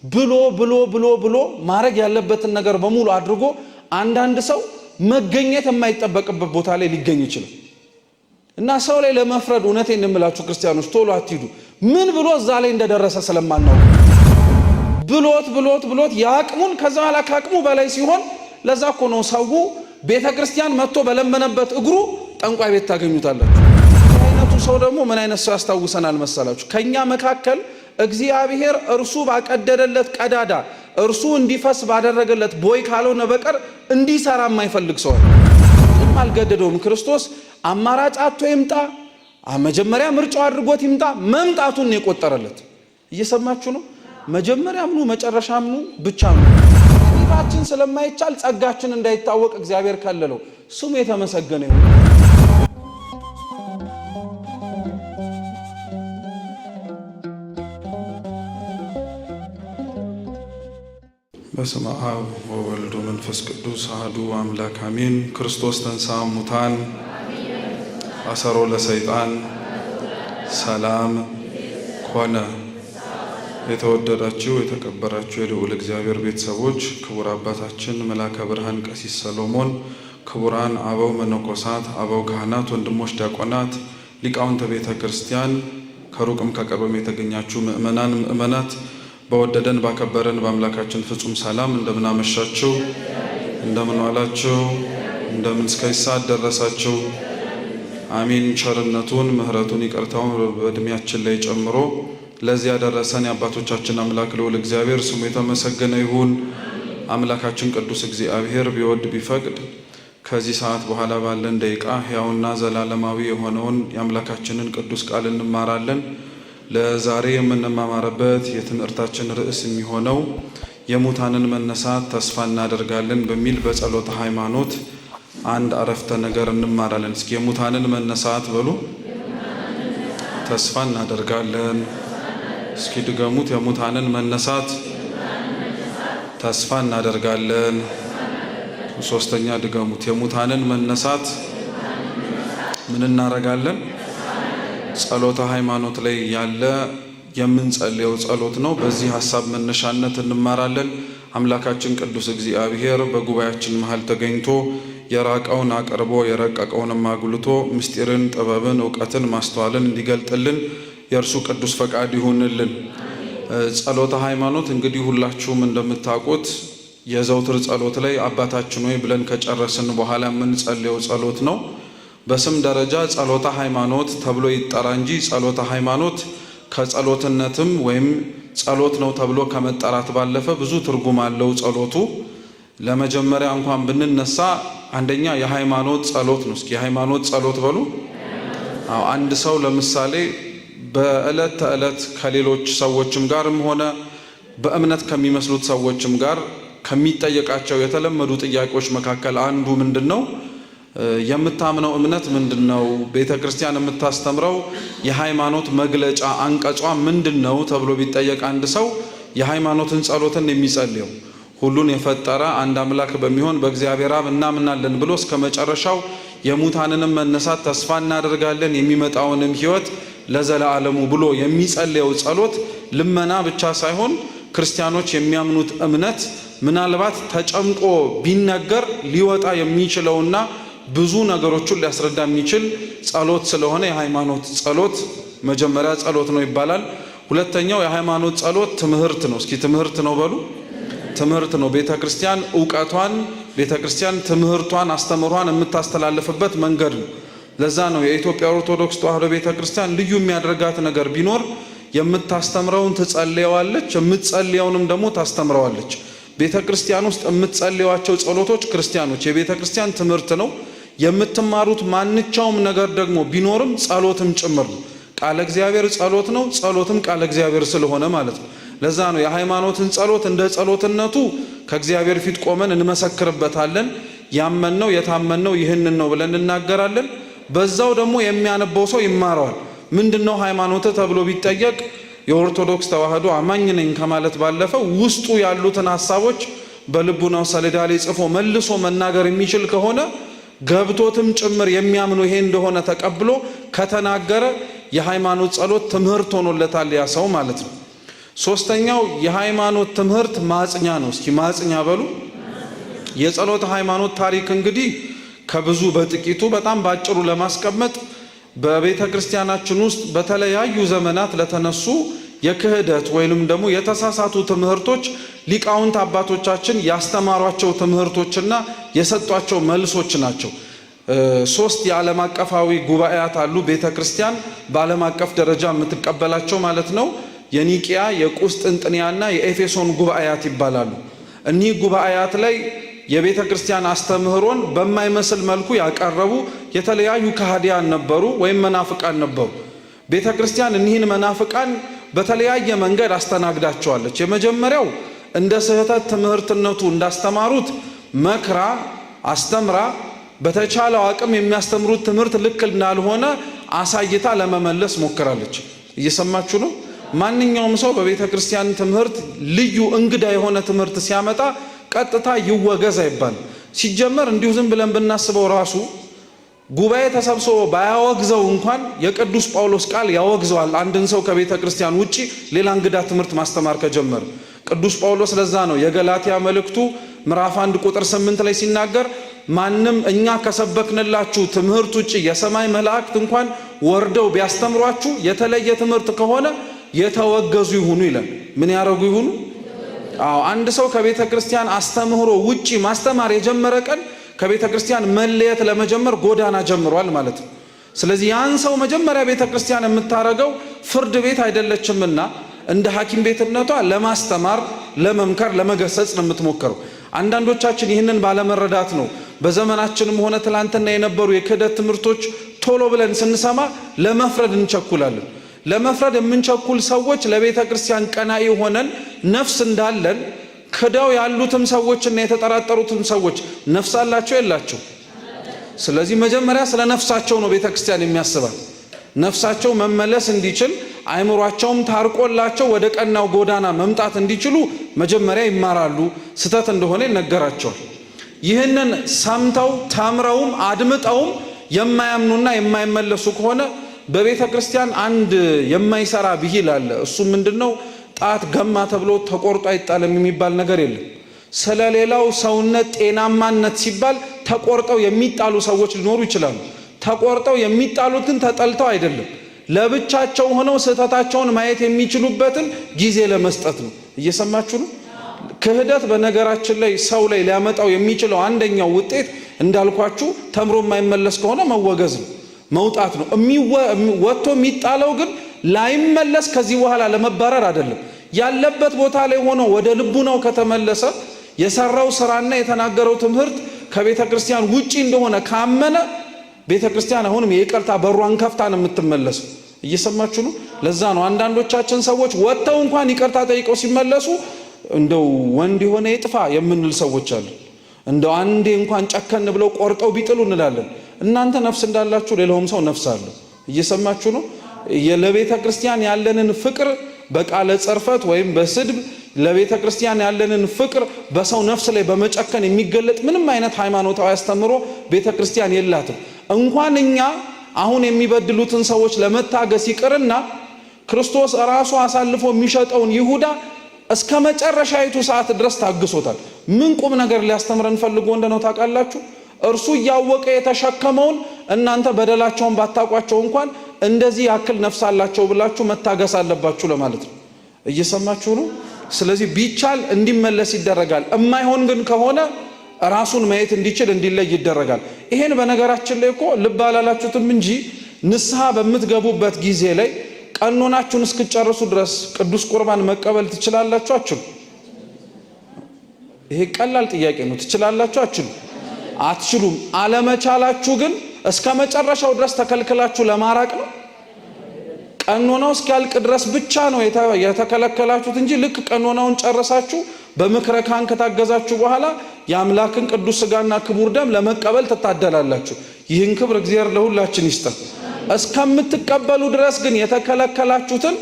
ብሎ ማረግ ያለበትን ነገር በሙሉ አድርጎ አንዳንድ ሰው መገኘት የማይጠበቅበት ቦታ ላይ ሊገኝ ይችላል። እና ሰው ላይ ለመፍረድ እውነቴን እንምላችሁ ክርስቲያኖች ቶሎ አትሂዱ። ምን ብሎ እዛ ላይ እንደደረሰ ስለማናውቅ ብሎት ያቅሙን ከዛ ኋላ ካቅሙ በላይ ሲሆን ለዛ እኮ ነው ሰው ቤተክርስቲያን መጥቶ በለመነበት እግሩ ጠንቋይ ቤት ታገኙታላችሁ። አይነቱ ሰው ደግሞ ምን አይነት ሰው ያስታውሰናል መሰላችሁ? ከኛ መካከል እግዚአብሔር እርሱ ባቀደደለት ቀዳዳ እርሱ እንዲፈስ ባደረገለት ቦይ ካልሆነ በቀር እንዲሰራ የማይፈልግ ሰው አልገደደውም። ክርስቶስ አማራጭ አጥቶ ይምጣ፣ መጀመሪያ ምርጫው አድርጎት ይምጣ፣ መምጣቱን የቆጠረለት። እየሰማችሁ ነው? መጀመሪያም ነው መጨረሻም ነው ብቻ ነው። ጸጋችን ስለማይቻል ጸጋችን እንዳይታወቅ እግዚአብሔር ከለለው። ስሙ የተመሰገነ ይሁን። በስመ አብ ወወልድ ወመንፈስ ቅዱስ አሐዱ አምላክ አሜን። ክርስቶስ ተንሥአ እሙታን አሰሮ ለሰይጣን ሰላም ኮነ። የተወደዳችሁ የተከበራችሁ የልዑል እግዚአብሔር ቤተሰቦች፣ ክቡር አባታችን መላከ ብርሃን ቀሲስ ሰሎሞን፣ ክቡራን አበው መነኮሳት፣ አበው ካህናት፣ ወንድሞች ዲያቆናት፣ ሊቃውንተ ቤተ ክርስቲያን፣ ከሩቅም ከቅርብም የተገኛችሁ ምእመናት በወደደን ባከበረን በአምላካችን ፍጹም ሰላም እንደምን አመሻችሁ፣ እንደምን ዋላችሁ፣ እንደምን እስከ ሰዓት ደረሳችሁ። አሜን። ቸርነቱን ምሕረቱን ይቅርታውን በእድሜያችን ላይ ጨምሮ ለዚህ ያደረሰን የአባቶቻችን አምላክ ልዑል እግዚአብሔር ስሙ የተመሰገነ ይሁን። አምላካችን ቅዱስ እግዚአብሔር ቢወድ ቢፈቅድ ከዚህ ሰዓት በኋላ ባለን ደቂቃ ሕያውና ዘላለማዊ የሆነውን የአምላካችንን ቅዱስ ቃል እንማራለን። ለዛሬ የምንማማርበት የትምህርታችን ርዕስ የሚሆነው የሙታንን መነሳት ተስፋ እናደርጋለን በሚል በጸሎተ ሃይማኖት አንድ አረፍተ ነገር እንማራለን። እስኪ የሙታንን መነሳት በሉ። ተስፋ እናደርጋለን። እስኪ ድገሙት። የሙታንን መነሳት ተስፋ እናደርጋለን። ሶስተኛ ድገሙት። የሙታንን መነሳት ምን እናደርጋለን? ጸሎተ ሃይማኖት ላይ ያለ የምንጸልየው ጸሎት ነው። በዚህ ሐሳብ መነሻነት እንማራለን። አምላካችን ቅዱስ እግዚአብሔር በጉባኤያችን መሃል ተገኝቶ የራቀውን አቅርቦ የረቀቀውንም አጉልቶ ምስጢርን፣ ጥበብን፣ ዕውቀትን፣ ማስተዋልን እንዲገልጥልን የእርሱ ቅዱስ ፈቃድ ይሁንልን። ጸሎተ ሃይማኖት እንግዲህ ሁላችሁም እንደምታውቁት የዘውትር ጸሎት ላይ አባታችን ሆይ ብለን ከጨረስን በኋላ የምንጸልየው ጸሎት ነው። በስም ደረጃ ጸሎተ ሃይማኖት ተብሎ ይጠራ እንጂ ጸሎተ ሃይማኖት ከጸሎትነትም ወይም ጸሎት ነው ተብሎ ከመጠራት ባለፈ ብዙ ትርጉም አለው ጸሎቱ። ለመጀመሪያ እንኳን ብንነሳ አንደኛ የሃይማኖት ጸሎት ነው። እስኪ የሃይማኖት ጸሎት በሉ። አንድ ሰው ለምሳሌ በዕለት ተዕለት ከሌሎች ሰዎችም ጋርም ሆነ በእምነት ከሚመስሉት ሰዎችም ጋር ከሚጠየቃቸው የተለመዱ ጥያቄዎች መካከል አንዱ ምንድነው? የምታምነው እምነት ምንድነው? ቤተ ክርስቲያን የምታስተምረው የሃይማኖት መግለጫ አንቀጿ ምንድነው ተብሎ ቢጠየቅ አንድ ሰው የሃይማኖትን ጸሎትን የሚጸልየው ሁሉን የፈጠረ አንድ አምላክ በሚሆን በእግዚአብሔር አብ እናምናለን ብሎ እስከ መጨረሻው የሙታንንም መነሳት ተስፋ እናደርጋለን የሚመጣውንም ሕይወት ለዘላለሙ ብሎ የሚጸልየው ጸሎት ልመና ብቻ ሳይሆን ክርስቲያኖች የሚያምኑት እምነት ምናልባት ተጨምቆ ቢነገር ሊወጣ የሚችለውና ብዙ ነገሮችን ሊያስረዳ የሚችል ጸሎት ስለሆነ የሃይማኖት ጸሎት መጀመሪያ ጸሎት ነው ይባላል። ሁለተኛው የሃይማኖት ጸሎት ትምህርት ነው። እስኪ ትምህርት ነው በሉ። ትምህርት ነው። ቤተ ክርስቲያን ዕውቀቷን፣ ቤተ ክርስቲያን ትምህርቷን፣ አስተምሯን የምታስተላልፍበት መንገድ ነው። ለዛ ነው የኢትዮጵያ ኦርቶዶክስ ተዋሕዶ ቤተ ክርስቲያን ልዩ የሚያደርጋት ነገር ቢኖር የምታስተምረውን ትጸልየዋለች፣ የምትጸልየውንም ደግሞ ታስተምረዋለች። ቤተ ክርስቲያን ውስጥ የምትጸልዩዋቸው ጸሎቶች ክርስቲያኖች የቤተ ክርስቲያን ትምህርት ነው። የምትማሩት ማንኛውም ነገር ደግሞ ቢኖርም ጸሎትም ጭምር ነው። ቃለ እግዚአብሔር ጸሎት ነው፣ ጸሎትም ቃለ እግዚአብሔር ስለሆነ ማለት ነው። ለዛ ነው የሃይማኖትን ጸሎት እንደ ጸሎትነቱ ከእግዚአብሔር ፊት ቆመን እንመሰክርበታለን። ያመንነው የታመንነው ይህንን ነው ብለን እናገራለን። በዛው ደግሞ የሚያነበው ሰው ይማረዋል። ምንድነው ሃይማኖት ተብሎ ቢጠየቅ የኦርቶዶክስ ተዋሕዶ አማኝ ነኝ ከማለት ባለፈ ውስጡ ያሉትን ሐሳቦች በልቡናው ሰሌዳ ላይ ጽፎ መልሶ መናገር የሚችል ከሆነ ገብቶትም ጭምር የሚያምነው ይሄ እንደሆነ ተቀብሎ ከተናገረ የሃይማኖት ጸሎት ትምህርት ሆኖለታል ያ ሰው ማለት ነው። ሶስተኛው የሃይማኖት ትምህርት ማጽኛ ነው። እስኪ ማጽኛ በሉ። የጸሎተ ሃይማኖት ታሪክ እንግዲህ ከብዙ በጥቂቱ በጣም ባጭሩ ለማስቀመጥ በቤተ ክርስቲያናችን ውስጥ በተለያዩ ዘመናት ለተነሱ የክህደት ወይንም ደግሞ የተሳሳቱ ትምህርቶች ሊቃውንት አባቶቻችን ያስተማሯቸው ትምህርቶችና የሰጧቸው መልሶች ናቸው። 3 የዓለም አቀፋዊ ጉባኤያት አሉ። ቤተ ክርስቲያን በዓለም አቀፍ ደረጃ የምትቀበላቸው ማለት ነው። የኒቂያ፣ የቁስጥንጥንያና የኤፌሶን ጉባኤያት ይባላሉ። እኒህ ጉባኤያት ላይ የቤተ ክርስቲያን አስተምህሮን በማይመስል መልኩ ያቀረቡ የተለያዩ ከሃዲያን ነበሩ ወይም መናፍቃን ነበሩ። ቤተ ክርስቲያን እኒህን መናፍቃን በተለያየ መንገድ አስተናግዳቸዋለች። የመጀመሪያው እንደ ስህተት ትምህርትነቱ እንዳስተማሩት መክራ አስተምራ በተቻለው አቅም የሚያስተምሩት ትምህርት ልክ እንዳልሆነ አሳይታ ለመመለስ ሞክራለች። እየሰማችሁ ነው? ማንኛውም ሰው በቤተ ክርስቲያን ትምህርት ልዩ እንግዳ የሆነ ትምህርት ሲያመጣ ቀጥታ ይወገዝ አይባል። ሲጀመር እንዲሁ ዝም ብለን ብናስበው ራሱ ጉባኤ ተሰብስቦ ባያወግዘው እንኳን የቅዱስ ጳውሎስ ቃል ያወግዘዋል። አንድን ሰው ከቤተ ክርስቲያን ውጪ ሌላ እንግዳ ትምህርት ማስተማር ከጀመረ ቅዱስ ጳውሎስ ለዛ ነው የገላትያ መልእክቱ ምዕራፍ 1 ቁጥር 8 ላይ ሲናገር ማንም እኛ ከሰበክንላችሁ ትምህርት ውጪ የሰማይ መላእክት እንኳን ወርደው ቢያስተምሯችሁ የተለየ ትምህርት ከሆነ የተወገዙ ይሁኑ ይላል። ምን ያረጉ ይሁኑ? አንድ ሰው ከቤተ ክርስቲያን አስተምህሮ ውጪ ማስተማር የጀመረ ቀን ከቤተ ክርስቲያን መለየት ለመጀመር ጎዳና ጀምሯል ማለት ነው። ስለዚህ ያን ሰው መጀመሪያ ቤተ ክርስቲያን የምታረገው ፍርድ ቤት አይደለችምና እንደ ሐኪም ቤትነቷ ለማስተማር፣ ለመምከር፣ ለመገሰጽ ነው የምትሞክረው። አንዳንዶቻችን ይህንን ባለመረዳት ነው በዘመናችንም ሆነ ትላንትና የነበሩ የክህደት ትምህርቶች ቶሎ ብለን ስንሰማ ለመፍረድ እንቸኩላለን። ለመፍረድ የምንቸኩል ሰዎች ለቤተ ክርስቲያን ቀናኢ ሆነን ነፍስ እንዳለን ክደው ያሉትም ሰዎችና የተጠራጠሩትም ሰዎች ነፍስ አላቸው የላቸው? ስለዚህ መጀመሪያ ስለ ነፍሳቸው ነው ቤተ ክርስቲያን የሚያስባል። ነፍሳቸው መመለስ እንዲችል አይምሯቸውም ታርቆላቸው ወደ ቀናው ጎዳና መምጣት እንዲችሉ መጀመሪያ ይማራሉ። ስተት እንደሆነ ይነገራቸዋል። ይህንን ሰምተው ተምረውም አድምጠውም የማያምኑና የማይመለሱ ከሆነ በቤተ ክርስቲያን አንድ የማይሰራ ብሂል አለ። እሱ ምንድነው? ጣት ገማ ተብሎ ተቆርጦ አይጣልም የሚባል ነገር የለም። ስለሌላው ሰውነት ጤናማነት ሲባል ተቆርጠው የሚጣሉ ሰዎች ሊኖሩ ይችላሉ። ተቆርጠው የሚጣሉት ግን ተጠልተው አይደለም፣ ለብቻቸው ሆነው ስህተታቸውን ማየት የሚችሉበትን ጊዜ ለመስጠት ነው። እየሰማችሁ ነው? ክህደት በነገራችን ላይ ሰው ላይ ሊያመጣው የሚችለው አንደኛው ውጤት እንዳልኳችሁ ተምሮ የማይመለስ ከሆነ መወገዝ ነው፣ መውጣት ነው። ወጥቶ የሚጣለው ግን ላይመለስ ከዚህ በኋላ ለመባረር አይደለም። ያለበት ቦታ ላይ ሆኖ ወደ ልቡናው ከተመለሰ የሰራው ስራና የተናገረው ትምህርት ከቤተ ክርስቲያን ውጪ እንደሆነ ካመነ ቤተ ክርስቲያን አሁንም የይቅርታ በሯን ከፍታ ነው የምትመለሰው። እየሰማችሁ ነው? ለዛ ነው አንዳንዶቻችን ሰዎች ወጥተው እንኳን ይቅርታ ጠይቀው ሲመለሱ እንደው ወንድ የሆነ ይጥፋ የምንል ሰዎች አሉ። እንደው አንዴ እንኳን ጨከን ብለው ቆርጠው ቢጥሉ እንላለን። እናንተ ነፍስ እንዳላችሁ ሌላውም ሰው ነፍስ አለው። እየሰማችሁ ነው? ለቤተ ክርስቲያን ያለንን ፍቅር በቃለ ጽርፈት ወይም በስድብ ለቤተ ክርስቲያን ያለንን ፍቅር በሰው ነፍስ ላይ በመጨከን የሚገለጥ ምንም አይነት ሃይማኖታዊ አስተምሮ ቤተ ክርስቲያን የላትም። እንኳን እኛ አሁን የሚበድሉትን ሰዎች ለመታገስ ይቅርና ክርስቶስ ራሱ አሳልፎ የሚሸጠውን ይሁዳ እስከ መጨረሻይቱ ሰዓት ድረስ ታግሶታል። ምን ቁም ነገር ሊያስተምረን ፈልጎ እንደሆነ ታውቃላችሁ? እርሱ እያወቀ የተሸከመውን እናንተ በደላቸውን ባታቋቸው እንኳን እንደዚህ ያክል ነፍስ አላቸው ብላችሁ መታገስ አለባችሁ ለማለት ነው። እየሰማችሁ ነው? ስለዚህ ቢቻል እንዲመለስ ይደረጋል። እማይሆን ግን ከሆነ ራሱን ማየት እንዲችል እንዲለይ ይደረጋል። ይሄን በነገራችን ላይ እኮ ልብ አላላችሁትም እንጂ ንስሐ በምትገቡበት ጊዜ ላይ ቀኖናችሁን እስክጨርሱ ድረስ ቅዱስ ቁርባን መቀበል ትችላላችሁ አችሉ? ይሄ ቀላል ጥያቄ ነው። ትችላላችሁ አችሉ? አትችሉም። አለመቻላችሁ ግን እስከ መጨረሻው ድረስ ተከልክላችሁ ለማራቅ ነው። ቀኖናው እስኪያልቅ ድረስ ብቻ ነው የተከለከላችሁት እንጂ ልክ ቀኖናውን ጨርሳችሁ በምክረ ካህን ከታገዛችሁ በኋላ የአምላክን ቅዱስ ሥጋና ክቡር ደም ለመቀበል ትታደላላችሁ። ይህን ክብር እግዚአብሔር ለሁላችን ይስጠን። እስከምትቀበሉ ድረስ ግን የተከለከላችሁትን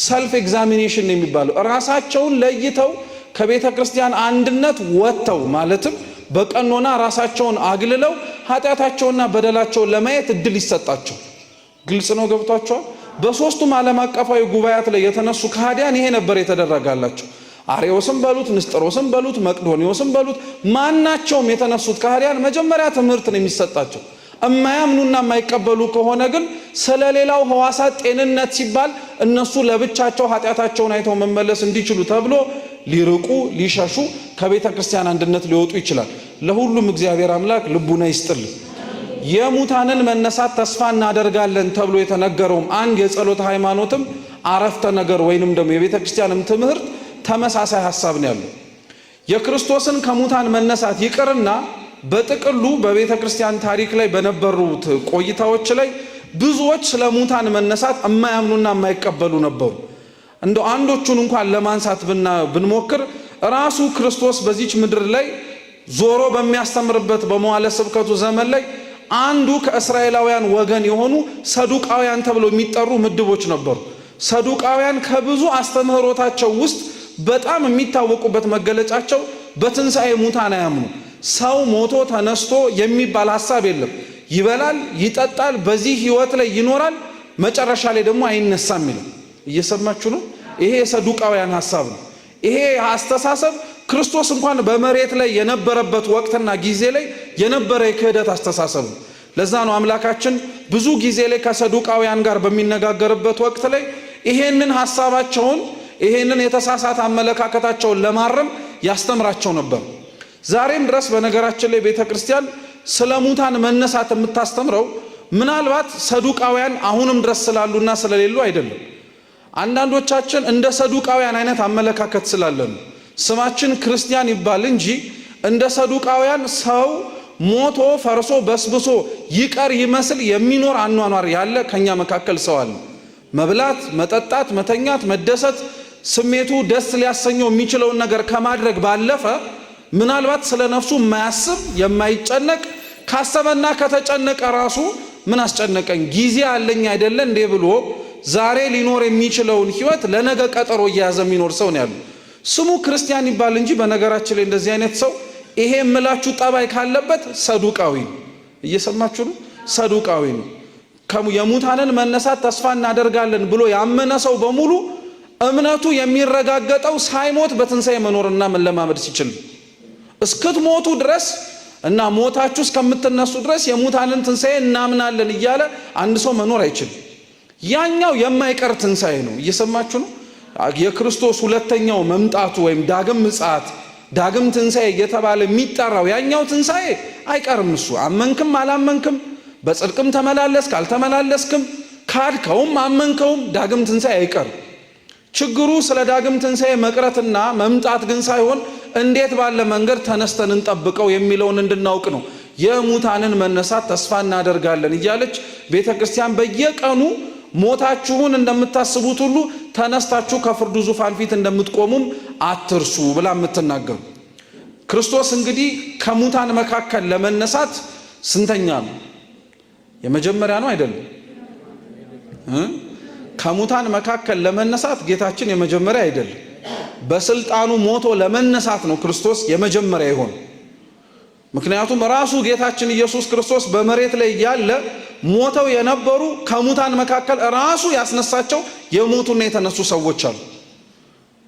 ሰልፍ ኤግዛሚኔሽን ነው የሚባለው። ራሳቸውን ለይተው ከቤተ ክርስቲያን አንድነት ወጥተው ማለትም በቀኖና ራሳቸውን አግልለው ኃጢአታቸውና በደላቸውን ለማየት እድል ይሰጣቸው። ግልጽ ነው? ገብቷቸዋል? በሶስቱም ዓለም አቀፋዊ ጉባኤያት ላይ የተነሱ ከሃዲያን ይሄ ነበር የተደረጋላቸው። አርዮስም በሉት፣ ንስጥሮስም በሉት፣ መቅዶኒዮስም በሉት፣ ማናቸውም የተነሱት ከሃዲያን መጀመሪያ ትምህርት ነው የሚሰጣቸው። እማያምኑና የማይቀበሉ ከሆነ ግን ስለሌላው ሕዋሳት ጤንነት ሲባል እነሱ ለብቻቸው ኃጢአታቸውን አይተው መመለስ እንዲችሉ ተብሎ ሊርቁ ሊሸሹ ከቤተ ክርስቲያን አንድነት ሊወጡ ይችላል። ለሁሉም እግዚአብሔር አምላክ ልቡና ይስጥልን። የሙታንን መነሳት ተስፋ እናደርጋለን ተብሎ የተነገረውም አንድ የጸሎት ሃይማኖትም አረፍተ ነገር ወይንም ደግሞ የቤተ ክርስቲያንም ትምህርት ተመሳሳይ ሐሳብ ነው ያለው። የክርስቶስን ከሙታን መነሳት ይቅርና በጥቅሉ በቤተ ክርስቲያን ታሪክ ላይ በነበሩት ቆይታዎች ላይ ብዙዎች ስለ ሙታን መነሳት የማያምኑና የማይቀበሉ ነበሩ። እንደው አንዶቹን እንኳን ለማንሳት ብንሞክር ራሱ ክርስቶስ በዚች ምድር ላይ ዞሮ በሚያስተምርበት በመዋዕለ ስብከቱ ዘመን ላይ አንዱ ከእስራኤላውያን ወገን የሆኑ ሰዱቃውያን ተብለው የሚጠሩ ምድቦች ነበሩ። ሰዱቃውያን ከብዙ አስተምህሮታቸው ውስጥ በጣም የሚታወቁበት መገለጫቸው በትንሣኤ ሙታን አያምኑ። ሰው ሞቶ ተነስቶ የሚባል ሐሳብ የለም። ይበላል፣ ይጠጣል፣ በዚህ ህይወት ላይ ይኖራል፣ መጨረሻ ላይ ደግሞ አይነሳም ይላል። እየሰማችሁ ነው? ይሄ የሰዱቃውያን ሐሳብ ነው። ይሄ አስተሳሰብ ክርስቶስ እንኳን በመሬት ላይ የነበረበት ወቅትና ጊዜ ላይ የነበረ የክህደት አስተሳሰብ ነው። ለዛ ነው አምላካችን ብዙ ጊዜ ላይ ከሰዱቃውያን ጋር በሚነጋገርበት ወቅት ላይ ይሄንን ሐሳባቸውን ይሄንን የተሳሳተ አመለካከታቸውን ለማረም ያስተምራቸው ነበር። ዛሬም ድረስ በነገራችን ላይ ቤተ ክርስቲያን ስለ ሙታን መነሳት የምታስተምረው ምናልባት ሰዱቃውያን አሁንም ድረስ ስላሉና ስለሌሉ አይደለም። አንዳንዶቻችን እንደ ሰዱቃውያን አይነት አመለካከት ስላለን ስማችን ክርስቲያን ይባል እንጂ እንደ ሰዱቃውያን ሰው ሞቶ ፈርሶ በስብሶ ይቀር ይመስል የሚኖር አኗኗር ያለ ከኛ መካከል ሰው አለ። መብላት፣ መጠጣት፣ መተኛት፣ መደሰት ስሜቱ ደስ ሊያሰኘው የሚችለውን ነገር ከማድረግ ባለፈ ምናልባት ስለ ነፍሱ የማያስብ የማይጨነቅ ካሰበና ከተጨነቀ ራሱ ምን አስጨነቀኝ ጊዜ አለኝ አይደለ እንዴ ብሎ ዛሬ ሊኖር የሚችለውን ህይወት ለነገ ቀጠሮ እየያዘ የሚኖር ሰው ነው ያለው። ስሙ ክርስቲያን ይባል እንጂ በነገራችን ላይ እንደዚህ አይነት ሰው ይሄ የምላችሁ ጠባይ ካለበት ሰዱቃዊ ነው። እየሰማችሁ ነው? ሰዱቃዊ ነው። የሙታንን መነሳት ተስፋ እናደርጋለን ብሎ ያመነ ሰው በሙሉ እምነቱ የሚረጋገጠው ሳይሞት በትንሣኤ መኖርና መለማመድ ሲችል እስክትሞቱ ድረስ እና ሞታችሁ እስከምትነሱ ድረስ የሙታንን ትንሣኤ እናምናለን እያለ አንድ ሰው መኖር አይችልም። ያኛው የማይቀር ትንሣኤ ነው። እየሰማችሁ ነው? የክርስቶስ ሁለተኛው መምጣቱ ወይም ዳግም ምጽአት ዳግም ትንሣኤ እየተባለ የሚጠራው ያኛው ትንሣኤ አይቀርም። እሱ አመንክም አላመንክም፣ በጽድቅም ተመላለስክ አልተመላለስክም፣ ካድከውም አመንከውም ዳግም ትንሣኤ አይቀርም። ችግሩ ስለ ዳግም ትንሣኤ መቅረትና መምጣት ግን ሳይሆን እንዴት ባለ መንገድ ተነስተን እንጠብቀው የሚለውን እንድናውቅ ነው። የሙታንን መነሳት ተስፋ እናደርጋለን እያለች ቤተ ክርስቲያን በየቀኑ ሞታችሁን እንደምታስቡት ሁሉ ተነስታችሁ ከፍርዱ ዙፋን ፊት እንደምትቆሙም አትርሱ ብላ የምትናገሩ። ክርስቶስ እንግዲህ ከሙታን መካከል ለመነሳት ስንተኛ ነው? የመጀመሪያ ነው አይደለም? ከሙታን መካከል ለመነሳት ጌታችን የመጀመሪያ አይደለም። በስልጣኑ ሞቶ ለመነሳት ነው ክርስቶስ የመጀመሪያ ይሆን። ምክንያቱም ራሱ ጌታችን ኢየሱስ ክርስቶስ በመሬት ላይ ያለ ሞተው የነበሩ ከሙታን መካከል ራሱ ያስነሳቸው የሞቱና የተነሱ ሰዎች አሉ።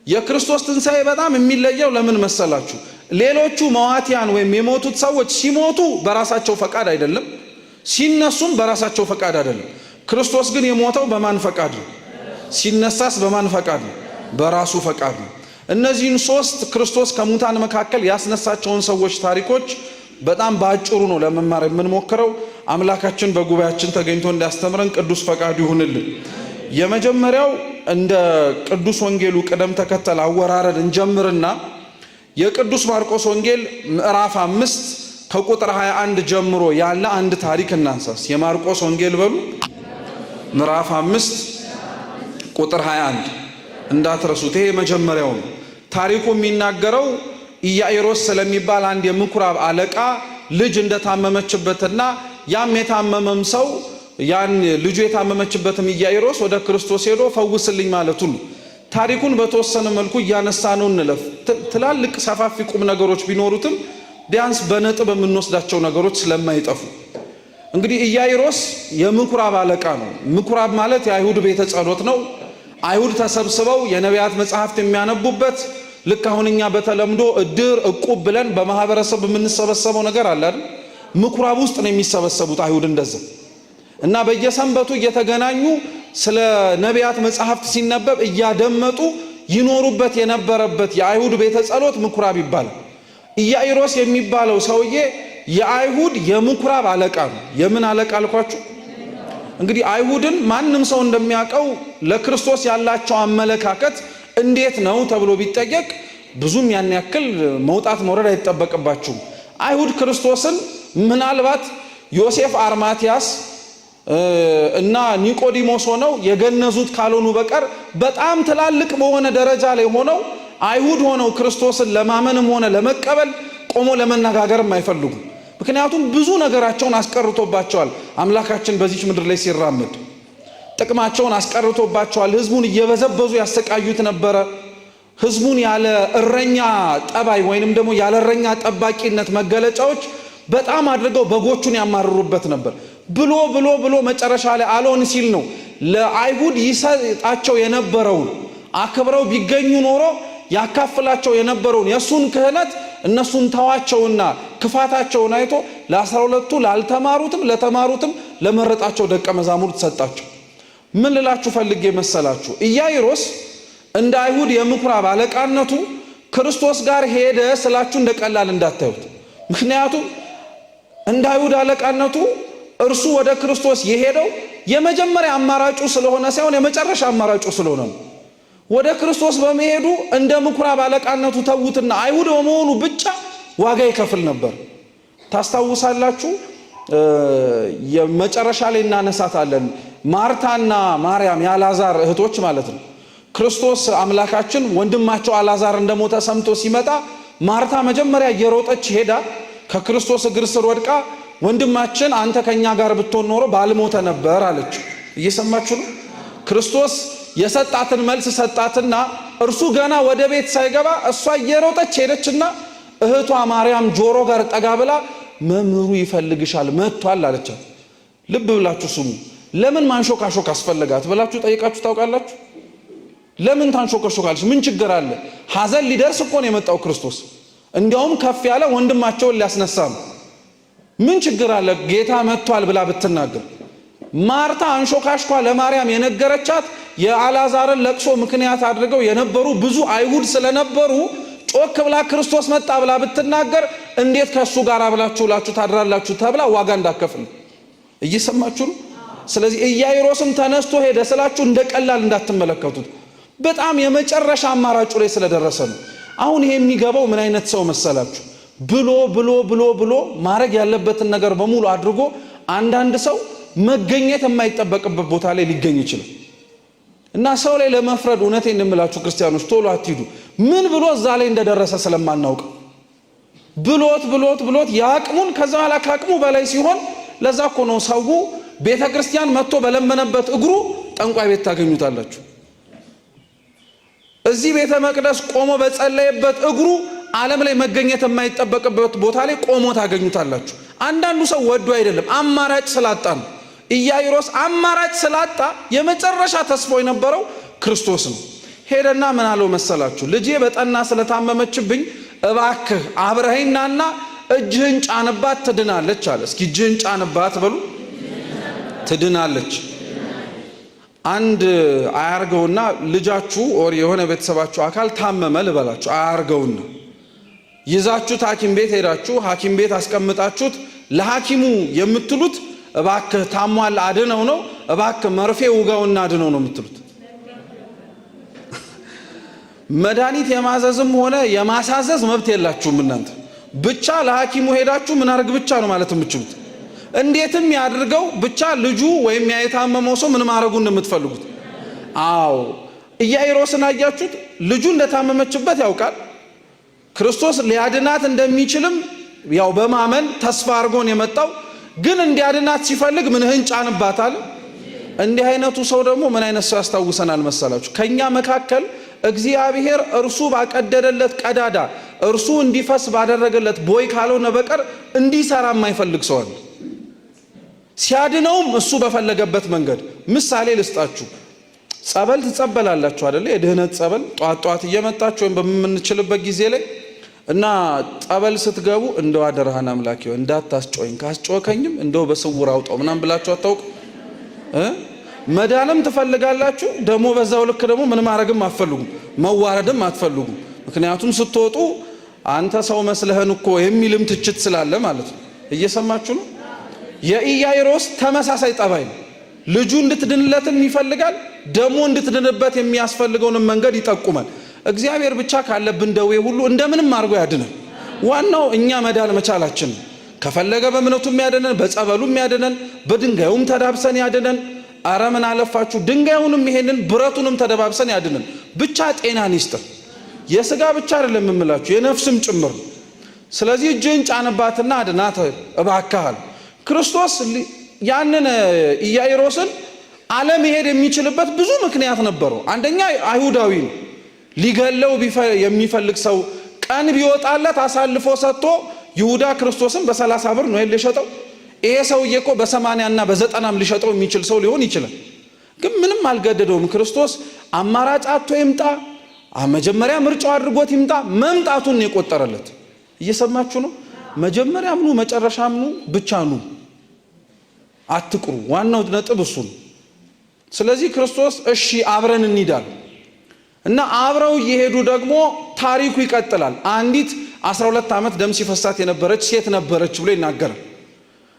የክርስቶስ ትንሣኤ በጣም የሚለየው ለምን መሰላችሁ? ሌሎቹ መዋቲያን ወይም የሞቱት ሰዎች ሲሞቱ በራሳቸው ፈቃድ አይደለም፣ ሲነሱም በራሳቸው ፈቃድ አይደለም። ክርስቶስ ግን የሞተው በማን ፈቃድ ነው? ሲነሳስ በማን ፈቃድ ነው? በራሱ ፈቃድ ነው። እነዚህን ሶስት ክርስቶስ ከሙታን መካከል ያስነሳቸውን ሰዎች ታሪኮች በጣም ባጭሩ ነው ለመማር የምንሞክረው። አምላካችን በጉባኤያችን ተገኝቶ እንዲያስተምረን ቅዱስ ፈቃዱ ይሁንልን። የመጀመሪያው እንደ ቅዱስ ወንጌሉ ቅደም ተከተል አወራረድ እንጀምርና የቅዱስ ማርቆስ ወንጌል ምዕራፍ 5 ከቁጥር 21 ጀምሮ ያለ አንድ ታሪክ እናንሳስ። የማርቆስ ወንጌል በሉ ምዕራፍ 5 ቁጥር 21 እንዳትረሱት። ይሄ መጀመሪያው ነው። ታሪኩ የሚናገረው ኢያኢሮስ ስለሚባል አንድ የምኩራብ አለቃ ልጅ እንደታመመችበትና ያም የታመመም ሰው ያን ልጁ የታመመችበትም ኢያኢሮስ ወደ ክርስቶስ ሄዶ ፈውስልኝ ማለቱ ነው። ታሪኩን በተወሰነ መልኩ እያነሳ ነው እንለፍ። ትላልቅ ሰፋፊ ቁም ነገሮች ቢኖሩትም ቢያንስ በነጥብ የምንወስዳቸው ነገሮች ስለማይጠፉ እንግዲህ ኢያኢሮስ የምኩራብ አለቃ ነው። ምኩራብ ማለት የአይሁድ ቤተ ጸሎት ነው። አይሁድ ተሰብስበው የነቢያት መጽሐፍት የሚያነቡበት ልክ አሁን እኛ በተለምዶ እድር እቁብ ብለን በማህበረሰብ የምንሰበሰበው ነገር አለ አይደል? ምኩራብ ውስጥ ነው የሚሰበሰቡት አይሁድ እንደዛ እና በየሰንበቱ እየተገናኙ ስለ ነቢያት መጽሐፍት ሲነበብ እያደመጡ ይኖሩበት የነበረበት የአይሁድ ቤተ ጸሎት ምኩራብ ይባላል። ኢያኢሮስ የሚባለው ሰውዬ የአይሁድ የምኩራብ አለቃ ነው። የምን አለቃ አልኳችሁ? እንግዲህ አይሁድን ማንም ሰው እንደሚያውቀው ለክርስቶስ ያላቸው አመለካከት እንዴት ነው ተብሎ ቢጠየቅ ብዙም ያን ያክል መውጣት መውረድ አይጠበቅባችሁም። አይሁድ ክርስቶስን ምናልባት ዮሴፍ አርማቲያስ እና ኒቆዲሞስ ሆነው የገነዙት ካልሆኑ በቀር በጣም ትላልቅ በሆነ ደረጃ ላይ ሆነው አይሁድ ሆነው ክርስቶስን ለማመንም ሆነ ለመቀበል ቆሞ ለመነጋገርም አይፈልጉም። ምክንያቱም ብዙ ነገራቸውን አስቀርቶባቸዋል። አምላካችን በዚች ምድር ላይ ሲራመድ ጥቅማቸውን አስቀርቶባቸዋል። ህዝቡን እየበዘበዙ ያሰቃዩት ነበረ። ህዝቡን ያለ እረኛ ጠባይ ወይንም ደግሞ ያለ እረኛ ጠባቂነት መገለጫዎች በጣም አድርገው በጎቹን ያማርሩበት ነበር። ብሎ መጨረሻ ላይ አልሆን ሲል ነው ለአይሁድ ይሰጣቸው የነበረውን አክብረው ቢገኙ ኖሮ ያካፍላቸው የነበረውን የሱን ክህነት እነሱን ተዋቸውና ክፋታቸውን አይቶ ለ12ቱ ላልተማሩትም ለተማሩትም ለመረጣቸው ደቀ መዛሙርት ሰጣቸው። ምን ልላችሁ ፈልጌ መሰላችሁ? ኢያኢሮስ እንደ አይሁድ የምኩራብ አለቃነቱ ክርስቶስ ጋር ሄደ ስላችሁ እንደቀላል እንዳታዩት። ምክንያቱም እንደ አይሁድ አለቃነቱ እርሱ ወደ ክርስቶስ የሄደው የመጀመሪያ አማራጩ ስለሆነ ሳይሆን የመጨረሻ አማራጩ ስለሆነ ነው። ወደ ክርስቶስ በመሄዱ እንደ ምኩራብ አለቃነቱ ተውትና አይሁድ በመሆኑ ብቻ ዋጋ ይከፍል ነበር። ታስታውሳላችሁ? የመጨረሻ ላይ እናነሳታለን። ማርታና ማርያም የአልዓዛር እህቶች ማለት ነው። ክርስቶስ አምላካችን ወንድማቸው አልዓዛር እንደሞተ ሰምቶ ሲመጣ ማርታ መጀመሪያ እየሮጠች ሄዳ ከክርስቶስ እግር ስር ወድቃ ወንድማችን አንተ ከኛ ጋር ብትሆን ኖሮ ባልሞተ ነበር አለች። እየሰማችሁ ነው? ክርስቶስ የሰጣትን መልስ ሰጣትና እርሱ ገና ወደ ቤት ሳይገባ እሷ እየሮጠች ሄደችና እህቷ ማርያም ጆሮ ጋር ጠጋ ብላ መምህሩ ይፈልግሻል መጥቷል አለቻት። ልብ ብላችሁ ስሙ። ለምን ማንሾካሾክ አስፈለጋት ብላችሁ ጠይቃችሁ ታውቃላችሁ? ለምን ታንሾካሾካለች? ምን ችግር አለ? ሐዘን ሊደርስ እኮ ነው የመጣው ክርስቶስ። እንዲያውም ከፍ ያለ ወንድማቸውን ሊያስነሳ ነው። ምን ችግር አለ ጌታ መጥቷል ብላ ብትናገር? ማርታ አንሾካሽኳ ለማርያም የነገረቻት የአልዓዛርን ለቅሶ ምክንያት አድርገው የነበሩ ብዙ አይሁድ ስለነበሩ ጮክ ብላ ክርስቶስ መጣ ብላ ብትናገር እንዴት ከሱ ጋር አብላችሁ ታድራላችሁ ተብላ ዋጋ እንዳከፍል። እየሰማችሁ ነው? ስለዚህ ኢያኢሮስም ተነስቶ ሄደ ስላችሁ እንደቀላል እንዳትመለከቱት። በጣም የመጨረሻ አማራጩ ላይ ስለደረሰ ነው። አሁን ይሄ የሚገባው ምን አይነት ሰው መሰላችሁ? ብሎ ማድረግ ያለበትን ነገር በሙሉ አድርጎ አንዳንድ ሰው መገኘት የማይጠበቅበት ቦታ ላይ ሊገኝ ይችላል። እና ሰው ላይ ለመፍረድ እውነቴን እንምላችሁ ክርስቲያኖች ቶሎ አትሂዱ። ምን ብሎ እዛ ላይ እንደደረሰ ስለማናውቅ ብሎት ያቅሙን ከዛ ኋላ ካቅሙ በላይ ሲሆን ለዛ እኮ ነው ሰው ቤተ ክርስቲያን መጥቶ በለመነበት እግሩ ጠንቋይ ቤት ታገኙታላችሁ። እዚህ ቤተ መቅደስ ቆሞ በጸለየበት እግሩ ዓለም ላይ መገኘት የማይጠበቅበት ቦታ ላይ ቆሞ ታገኙታላችሁ። አንዳንዱ ሰው ወዶ አይደለም አማራጭ ስላጣ ነው። ኢያኢሮስ አማራጭ ስላጣ የመጨረሻ ተስፋው የነበረው ክርስቶስ ነው። ሄደና ምን አለው መሰላችሁ? ልጄ በጠና ስለታመመችብኝ እባክህ አብረኸኝና እጅህን ጫንባት ትድናለች አለ። እስኪ እጅህን ጫንባት በሉ። ትድናለች። አንድ አያርገውና ልጃችሁ ኦር የሆነ ቤተሰባችሁ አካል ታመመ ልበላችሁ፣ አያርገውና ይዛችሁት ሐኪም ቤት ሄዳችሁ ሐኪም ቤት አስቀምጣችሁት ለሐኪሙ የምትሉት እባክህ ታሟል አድነው ነው፣ እባክህ መርፌ ውጋውና አድነው ነው የምትሉት። መድኃኒት የማዘዝም ሆነ የማሳዘዝ መብት የላችሁም እናንተ። ብቻ ለሐኪሙ ሄዳችሁ ምን አርግ ብቻ ነው ማለት የምትችሉት። እንዴትም ያድርገው ብቻ ልጁ ወይም የታመመው ሰው ምን ማድረጉ እንደምትፈልጉት። አዎ ኢያኢሮስን አያችሁት? ልጁ እንደታመመችበት ያውቃል። ክርስቶስ ሊያድናት እንደሚችልም ያው በማመን ተስፋ አድርጎን የመጣው ግን እንዲያድናት ሲፈልግ ምንህን ጫንባታል። እንዲህ አይነቱ ሰው ደግሞ ምን አይነት ሰው ያስታውሰናል መሰላችሁ? ከኛ መካከል እግዚአብሔር እርሱ ባቀደደለት ቀዳዳ እርሱ እንዲፈስ ባደረገለት ቦይ ካልሆነ በቀር እንዲሰራ የማይፈልግ ሰው አለ። ሲያድነውም እሱ በፈለገበት መንገድ። ምሳሌ ልስጣችሁ። ጸበል ትጸበላላችሁ አይደለ? የድህነት ጸበል ጧት እየመጣችሁ ወይም በምንችልበት ጊዜ ላይ እና ጸበል ስትገቡ እንደው አደረሃን አምላክ ይሁን እንዳታስጮኝ፣ ካስጮከኝም እንደው በስውር አውጣው ምናምን ብላችሁ አታውቁ? መዳንም ትፈልጋላችሁ ደግሞ በዛው ልክ ደግሞ ምን ማድረግም አትፈልጉም፣ መዋረድም አትፈልጉም። ምክንያቱም ስትወጡ አንተ ሰው መስለህን እኮ የሚልም ትችት ስላለ ማለት ነው። እየሰማችሁ ነው? የኢያኢሮስ ተመሳሳይ ጠባይ ነው። ልጁ እንድትድንለትም ይፈልጋል፣ ደግሞ እንድትድንበት የሚያስፈልገውን መንገድ ይጠቁማል። እግዚአብሔር ብቻ ካለብን ደዌ ሁሉ እንደምንም አድርጎ ያድነን። ዋናው እኛ መዳን መቻላችን። ከፈለገ በእምነቱም ያድነን፣ በጸበሉም ያድነን፣ በድንጋዩም ተዳብሰን ያድነን። አረ ምን አለፋችሁ ድንጋዩንም ይሄንን ብረቱንም ተደባብሰን ያድነን። ብቻ ጤናን ይስጥ። የሥጋ ብቻ አይደለም የምላችሁ የነፍስም ጭምር። ስለዚህ እጅህን ጫንባትና አድናት እባክህ። ክርስቶስ ያንን ኢያኢሮስን አለመሄድ የሚችልበት ብዙ ምክንያት ነበረው። አንደኛ አይሁዳዊ ነው። ሊገለው የሚፈልግ ሰው ቀን ቢወጣለት አሳልፎ ሰጥቶ ይሁዳ ክርስቶስን በ30 ብር ነው የሸጠው። ይሄ ሰውዬ እኮ በ80 እና በ90 ሊሸጠው የሚችል ሰው ሊሆን ይችላል። ግን ምንም አልገደደውም። ክርስቶስ አማራጭ አጥቶ ይምጣ፣ መጀመሪያ ምርጫው አድርጎት ይምጣ፣ መምጣቱን ነው የቆጠረለት። እየሰማችሁ ነው? መጀመሪያም ኑ መጨረሻም ኑ፣ ብቻ ኑ፣ አትቅሩ። ዋናው ነጥብ እሱ ነው። ስለዚህ ክርስቶስ እሺ አብረን እንሂዳል እና አብረው እየሄዱ ደግሞ ታሪኩ ይቀጥላል። አንዲት 12 ዓመት ደም ሲፈሳት የነበረች ሴት ነበረች ብሎ ይናገራል።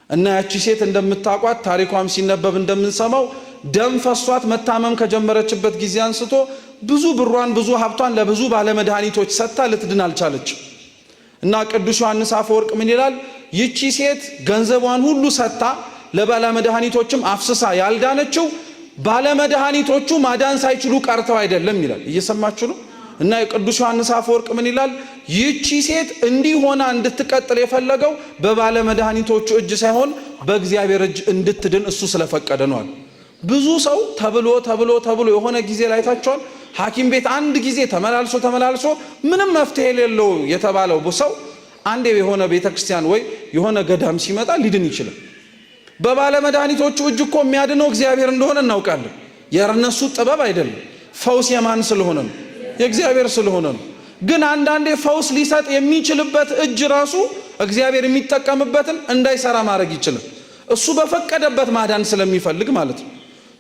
እና ያቺ ሴት እንደምታቋት ታሪኳም ሲነበብ እንደምንሰማው ደም ፈሷት መታመም ከጀመረችበት ጊዜ አንስቶ ብዙ ብሯን ብዙ ሀብቷን ለብዙ ባለመድኃኒቶች ሰጥታ ልትድን አልቻለች። እና ቅዱስ ዮሐንስ አፈወርቅ ምን ይላል? ይቺ ሴት ገንዘቧን ሁሉ ሰጥታ ለባለመድኃኒቶችም አፍስሳ ያልዳነችው ባለመድኃኒቶቹ ማዳን ሳይችሉ ቀርተው አይደለም ይላል። እየሰማችሁ ነው? እና የቅዱስ ዮሐንስ አፈወርቅ ምን ይላል? ይቺ ሴት እንዲህ ሆና እንድትቀጥል የፈለገው በባለመድኃኒቶቹ እጅ ሳይሆን በእግዚአብሔር እጅ እንድትድን እሱ ስለፈቀደ ነው። ብዙ ሰው ተብሎ የሆነ ጊዜ ላይ ታቸዋል። ሐኪም ቤት አንድ ጊዜ ተመላልሶ ምንም መፍትሄ የሌለው የተባለው ሰው አንዴ የሆነ ቤተክርስቲያን ወይ የሆነ ገዳም ሲመጣ ሊድን ይችላል። በባለመድኃኒቶቹ እጅ እኮ የሚያድነው እግዚአብሔር እንደሆነ እናውቃለን። የእነሱ ጥበብ አይደለም። ፈውስ የማን ስለሆነ ነው? የእግዚአብሔር ስለሆነ ነው። ግን አንዳንዴ ፈውስ ሊሰጥ የሚችልበት እጅ ራሱ እግዚአብሔር የሚጠቀምበትን እንዳይሰራ ማድረግ ይችላል። እሱ በፈቀደበት ማዳን ስለሚፈልግ ማለት ነው።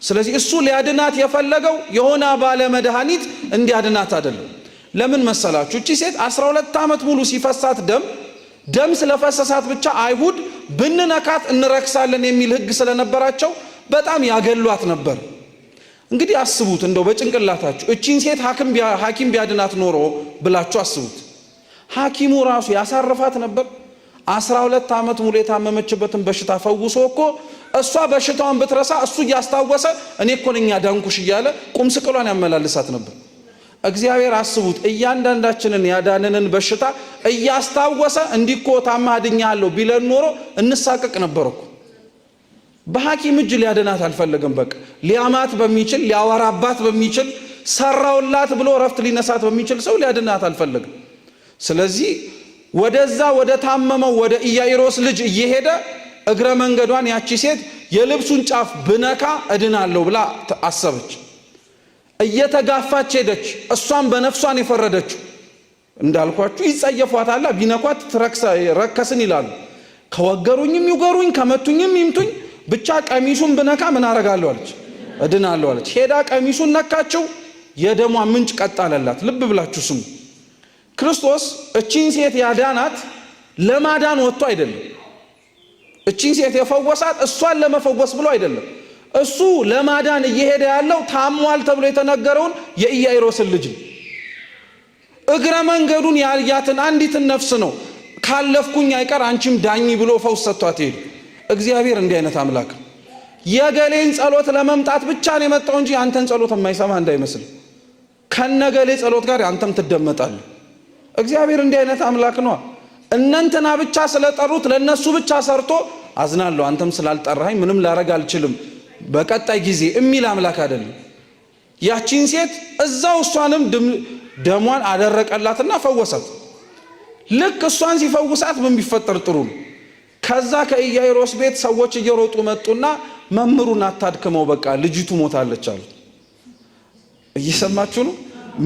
ስለዚህ እሱ ሊያድናት የፈለገው የሆነ ባለመድኃኒት እንዲያድናት አይደለም። ለምን መሰላችሁ? እቺ ሴት 12 ዓመት ሙሉ ሲፈሳት ደም ስለፈሰሳት ብቻ አይሁድ ብንነካት እንረክሳለን የሚል ሕግ ስለነበራቸው በጣም ያገሏት ነበር። እንግዲህ አስቡት እንደው በጭንቅላታችሁ እቺን ሴት ሐኪም ቢያድናት ኖሮ ብላችሁ አስቡት። ሐኪሙ ራሱ ያሳርፋት ነበር? 12 ዓመት ሙሉ የታመመችበትን በሽታ ፈውሶ እኮ እሷ በሽታዋን ብትረሳ እሱ እያስታወሰ እኔ እኮ ነኝ ያዳንኩሽ እያለ ቁም ስቅሏን ያመላልሳት ነበር። እግዚአብሔር አስቡት እያንዳንዳችንን ያዳነንን በሽታ እያስታወሰ እንዲኮ ታማድኛለሁ ቢለን ኖሮ እንሳቀቅ ነበር እኮ። በሐኪም እጅ ሊያድናት አልፈለገም። በቃ ሊያማት በሚችል ሊያወራባት በሚችል ሰራውላት ብሎ ረፍት ሊነሳት በሚችል ሰው ሊያድናት አልፈለገም። ስለዚህ ወደዛ ወደ ታመመው ወደ ኢያኢሮስ ልጅ እየሄደ እግረ መንገዷን ያቺ ሴት የልብሱን ጫፍ ብነካ እድናለሁ ብላ አሰበች። እየተጋፋች ሄደች። እሷም በነፍሷን የፈረደችው እንዳልኳችሁ ይጸየፏታል። ቢነኳት ረከስን ይላሉ። ከወገሩኝም ይውገሩኝ ከመቱኝም ይምቱኝ ብቻ ቀሚሱን ብነካ ምን አረጋለሁ አለች፣ እድናለሁ አለች። ሄዳ ቀሚሱን ነካችው፣ የደሟ ምንጭ ቀጣለላት። ልብ ብላችሁ ስሙ። ክርስቶስ እቺን ሴት ያዳናት ለማዳን ወጥቶ አይደለም። እቺን ሴት የፈወሳት እሷን ለመፈወስ ብሎ አይደለም። እሱ ለማዳን እየሄደ ያለው ታሟል ተብሎ የተነገረውን የኢያኢሮስን ልጅ ነው። እግረ መንገዱን ያያትን አንዲትን ነፍስ ነው ካለፍኩኝ አይቀር አንቺም ዳኝ ብሎ ፈውስ ሰጥቷት ሄደ። እግዚአብሔር እንዲህ አይነት አምላክ ነው። የገሌን ጸሎት ለመምጣት ብቻ ነው የመጣው እንጂ አንተን ጸሎት የማይሰማ እንዳይመስል። ከነገሌ ጸሎት ጋር አንተም ትደመጣለህ። እግዚአብሔር እንዲህ አይነት አምላክ ነው። እነንተና ብቻ ስለጠሩት ለነሱ ብቻ ሰርቶ አዝናለሁ አንተም ስላልጠራኸኝ ምንም ላረግ አልችልም በቀጣይ ጊዜ የሚል አምላክ አይደለም። ያቺን ሴት እዛው እሷንም ደሟን አደረቀላትና ፈወሳት። ልክ እሷን ሲፈውሳት ምን ቢፈጠር ጥሩ ነው? ከዛ ከኢያኢሮስ ቤት ሰዎች እየሮጡ መጡና መምህሩን አታድክመው በቃ ልጅቱ ሞታለች አሉ። እየሰማችሁ ነው?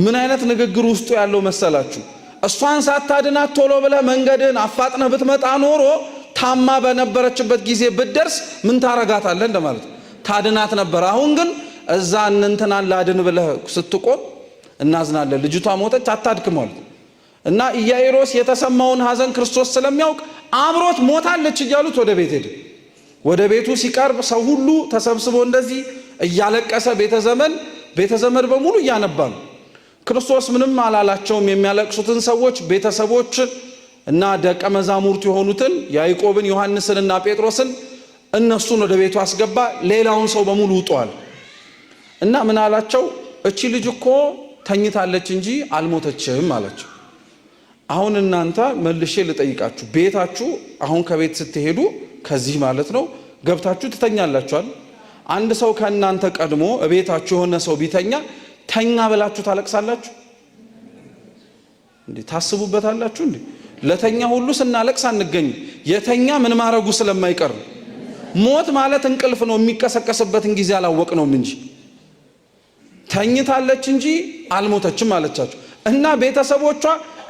ምን አይነት ንግግር ውስጡ ያለው መሰላችሁ? እሷን ሳታድናት ቶሎ ብለህ መንገድን አፋጥነህ ብትመጣ ኖሮ ታማ በነበረችበት ጊዜ ብትደርስ ምን ታረጋታለህ እንደማለት ታድናት ነበር። አሁን ግን እዛ እንንተናን ላድን ብለህ ስትቆም እናዝናለን፣ ልጅቷ ሞተች አታድክመው። እና ኢያኢሮስ የተሰማውን ሐዘን ክርስቶስ ስለሚያውቅ አብሮት ሞታለች እያሉት ወደ ቤት ሄደ። ወደ ቤቱ ሲቀርብ ሰው ሁሉ ተሰብስቦ እንደዚህ እያለቀሰ ቤተዘመድ በሙሉ እያነባ ነው። ክርስቶስ ምንም አላላቸውም። የሚያለቅሱትን ሰዎች ቤተሰቦች እና ደቀ መዛሙርት የሆኑትን ያዕቆብን ዮሐንስንና ጴጥሮስን እነሱን ወደ ቤቱ አስገባ። ሌላውን ሰው በሙሉ ውጧል እና ምን አላቸው? እቺ ልጅ እኮ ተኝታለች እንጂ አልሞተችም አላቸው። አሁን እናንተ መልሼ ልጠይቃችሁ፣ ቤታችሁ አሁን ከቤት ስትሄዱ ከዚህ ማለት ነው ገብታችሁ ትተኛላችኋል። አንድ ሰው ከእናንተ ቀድሞ ቤታችሁ የሆነ ሰው ቢተኛ ተኛ ብላችሁ ታለቅሳላችሁ እንዴ? ታስቡበታላችሁ እንዴ? ለተኛ ሁሉ ስናለቅስ አንገኝ። የተኛ ምን ማረጉ ስለማይቀር ሞት ማለት እንቅልፍ ነው። የሚቀሰቀስበትን ጊዜ አላወቅነውም እንጂ ተኝታለች እንጂ አልሞተችም አለቻቸው። እና ቤተሰቦቿ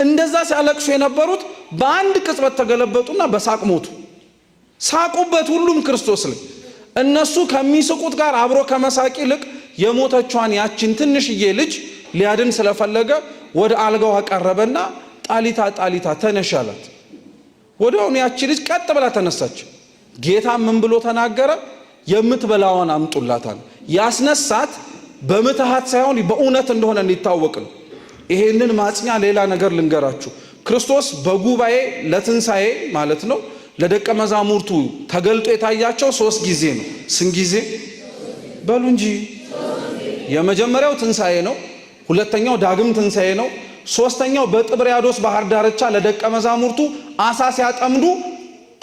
እንደዛ ሲያለቅሱ የነበሩት በአንድ ቅጽበት ተገለበጡና በሳቅ ሞቱ። ሳቁበት ሁሉም ክርስቶስ ላይ። እነሱ ከሚስቁት ጋር አብሮ ከመሳቅ ይልቅ የሞተቿን ያችን ትንሽዬ ልጅ ሊያድን ስለፈለገ ወደ አልጋው አቀረበና ጣሊታ ጣሊታ ተነሽ አላት። ወዲያውኑ ያቺ ልጅ ቀጥ ብላ ተነሳች። ጌታ ምን ብሎ ተናገረ? የምትበላዋን አምጡላታል። ያስነሳት በምትሃት ሳይሆን በእውነት እንደሆነ እንዲታወቅ ነው። ይሄንን ማጽኛ ሌላ ነገር ልንገራችሁ። ክርስቶስ በጉባኤ ለትንሣኤ ማለት ነው ለደቀ መዛሙርቱ ተገልጦ የታያቸው 3 ጊዜ ነው። ስንት ጊዜ በሉ እንጂ? የመጀመሪያው ትንሣኤ ነው። ሁለተኛው ዳግም ትንሣኤ ነው። ሶስተኛው በጥብርያዶስ ባህር ዳርቻ ለደቀ መዛሙርቱ አሳ ሲያጠምዱ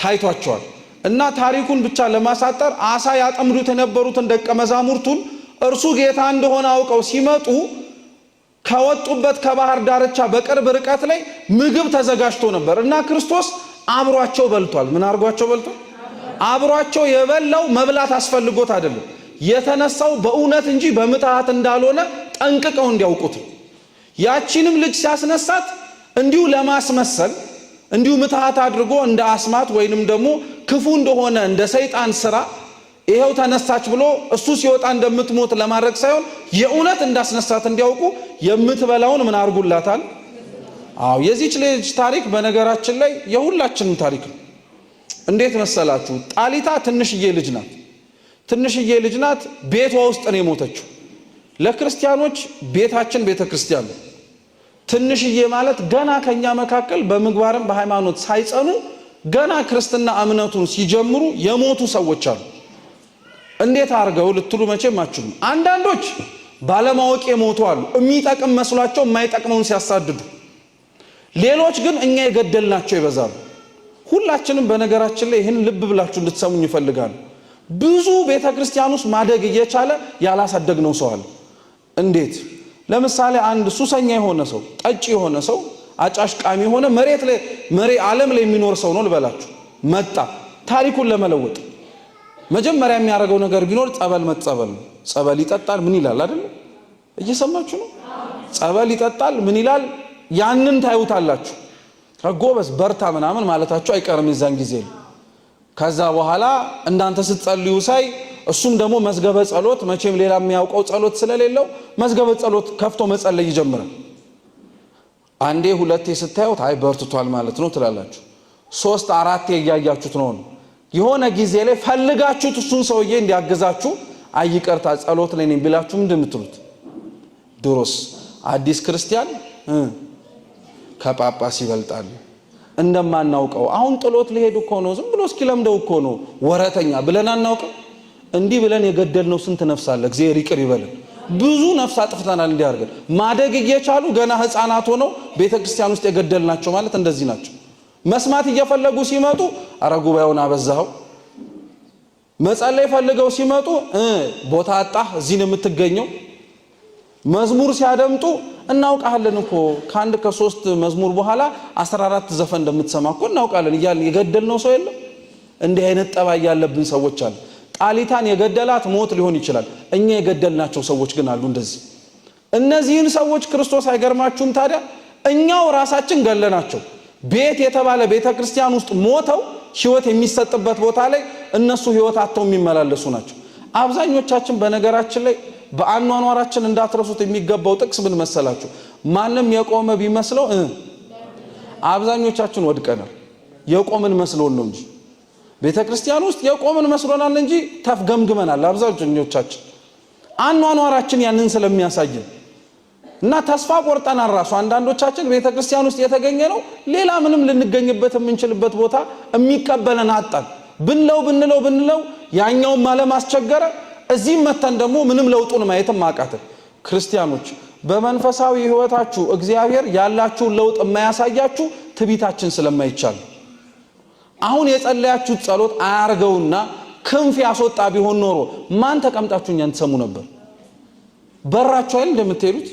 ታይቷቸዋል። እና ታሪኩን ብቻ ለማሳጠር አሳ ያጠምዱት የነበሩትን ደቀ መዛሙርቱን እርሱ ጌታ እንደሆነ አውቀው ሲመጡ ከወጡበት ከባህር ዳርቻ በቅርብ ርቀት ላይ ምግብ ተዘጋጅቶ ነበር እና ክርስቶስ አብሯቸው በልቷል። ምን አርጓቸው በልቷል? አብሯቸው የበላው መብላት አስፈልጎት አይደለም፣ የተነሳው በእውነት እንጂ በምትሃት እንዳልሆነ ጠንቅቀው እንዲያውቁት። ያቺንም ልጅ ሲያስነሳት እንዲሁ ለማስመሰል እንዲሁ ምትሃት አድርጎ እንደ አስማት ወይንም ደግሞ ክፉ እንደሆነ እንደ ሰይጣን ስራ ይሄው ተነሳች ብሎ እሱ ሲወጣ እንደምትሞት ለማድረግ ሳይሆን የእውነት እንዳስነሳት እንዲያውቁ የምትበላውን ምን አርጉላታል? አዎ የዚህች ልጅ ታሪክ በነገራችን ላይ የሁላችንም ታሪክ ነው። እንዴት መሰላችሁ? ጣሊታ ትንሽዬ ልጅ ናት። ትንሽዬ ልጅ ናት። ቤቷ ውስጥ ነው የሞተችው። ለክርስቲያኖች ቤታችን ቤተ ክርስቲያን ነው። ትንሽዬ ማለት ገና ከኛ መካከል በምግባርም በሃይማኖት ሳይጸኑ ገና ክርስትና እምነቱን ሲጀምሩ የሞቱ ሰዎች አሉ። እንዴት አርገው ልትሉ መቼም አትችሉም። አንዳንዶች ባለማወቅ የሞቱ አሉ፣ የሚጠቅም መስሏቸው የማይጠቅመውን ሲያሳድዱ። ሌሎች ግን እኛ የገደልናቸው ይበዛሉ። ሁላችንም በነገራችን ላይ ይህን ልብ ብላችሁ እንድትሰሙኝ ይፈልጋሉ። ብዙ ቤተ ክርስቲያን ውስጥ ማደግ እየቻለ ያላሳደግነው ሰው አለ። እንዴት? ለምሳሌ አንድ ሱሰኛ የሆነ ሰው፣ ጠጪ የሆነ ሰው፣ አጫሽ ቃሚ የሆነ መሬት ዓለም ላይ የሚኖር ሰው ነው ልበላችሁ። መጣ ታሪኩን ለመለወጥ መጀመሪያ የሚያደርገው ነገር ቢኖር ጸበል መጸበል ነው። ጸበል ይጠጣል። ምን ይላል አይደል? እየሰማችሁ ነው? ጸበል ይጠጣል። ምን ይላል? ያንን ታዩታላችሁ። ጎበዝ በርታ ምናምን ማለታችሁ አይቀርም የዛን ጊዜ። ከዛ በኋላ እንዳንተ ስትጸልዩ ሳይ እሱም ደግሞ መዝገበ ጸሎት መቼም ሌላ የሚያውቀው ጸሎት ስለሌለው መዝገበ ጸሎት ከፍቶ መጸለይ ይጀምራል። አንዴ ሁለቴ ስታዩት አይ በርትቷል ማለት ነው ትላላችሁ። 3 4 እያያችሁት ነው። የሆነ ጊዜ ላይ ፈልጋችሁት እሱን ሰውዬ እንዲያግዛችሁ አይቀርታ ጸሎት ላይ ነኝ ብላችሁ እንደምትሉት ድሮስ አዲስ ክርስቲያን ከጳጳስ ይበልጣል እንደማናውቀው አሁን ጥሎት ሊሄድ እኮ ነው፣ ዝም ብሎ እስኪለምደው እኮ ነው ወረተኛ ብለን አናውቀው። እንዲህ ብለን የገደልነው ስንት ነፍስ አለ። እግዚአብሔር ይቅር ይበለን። ብዙ ነፍስ አጥፍተናል። እንዲህ አድርገን ማደግ እየቻሉ ገና ህፃናት ሆነው ቤተክርስቲያን ውስጥ የገደልናቸው ማለት እንደዚህ ናቸው። መስማት እየፈለጉ ሲመጡ አረ ጉባኤውን አበዛው። መጸለይ ፈልገው ሲመጡ ቦታ አጣህ እዚህ ነው የምትገኘው። መዝሙር ሲያደምጡ እናውቃለን እኮ ከአንድ ከ3 መዝሙር በኋላ 14 ዘፈን እንደምትሰማ እኮ እናውቃለን እያልን የገደልነው ሰው የለም። እንዲህ አይነት ጠባይ ያለብን ሰዎች አሉ። ጣሊታን የገደላት ሞት ሊሆን ይችላል፣ እኛ የገደልናቸው ሰዎች ግን አሉ እንደዚህ። እነዚህን ሰዎች ክርስቶስ አይገርማችሁም ታዲያ? እኛው ራሳችን ገለናቸው። ቤት የተባለ ቤተክርስቲያን ውስጥ ሞተው ህይወት የሚሰጥበት ቦታ ላይ እነሱ ህይወት አጥተው የሚመላለሱ ናቸው። አብዛኞቻችን በነገራችን ላይ በአኗኗራችን እንዳትረሱት የሚገባው ጥቅስ ምን መሰላችሁ? ማንም የቆመ ቢመስለው አብዛኞቻችን ወድቀናል። የቆምን መስሎን ነው እንጂ ቤተክርስቲያን ውስጥ የቆምን መስሎናል እንጂ ተፍገምግመናል አብዛኞቻችን። አኗኗራችን ያንን ስለሚያሳየን እና ተስፋ ቆርጠናል። ራሱ አንዳንዶቻችን ቤተክርስቲያን ውስጥ የተገኘ ነው ሌላ ምንም ልንገኝበት የምንችልበት ቦታ የሚቀበለን አጣን። ብንለው ያኛው ማለም አስቸገረ። እዚህ መተን ደግሞ ምንም ለውጡን ማየትም አቃተን። ክርስቲያኖች በመንፈሳዊ ህይወታችሁ እግዚአብሔር ያላችሁን ለውጥ የማያሳያችሁ ትቢታችን ስለማይቻል አሁን የጸለያችሁት ጸሎት አያርገውና ክንፍ ያስወጣ ቢሆን ኖሮ ማን ተቀምጣችሁ እኛን ትሰሙ ነበር? በራችሁ አይደል እንደምትሄዱት?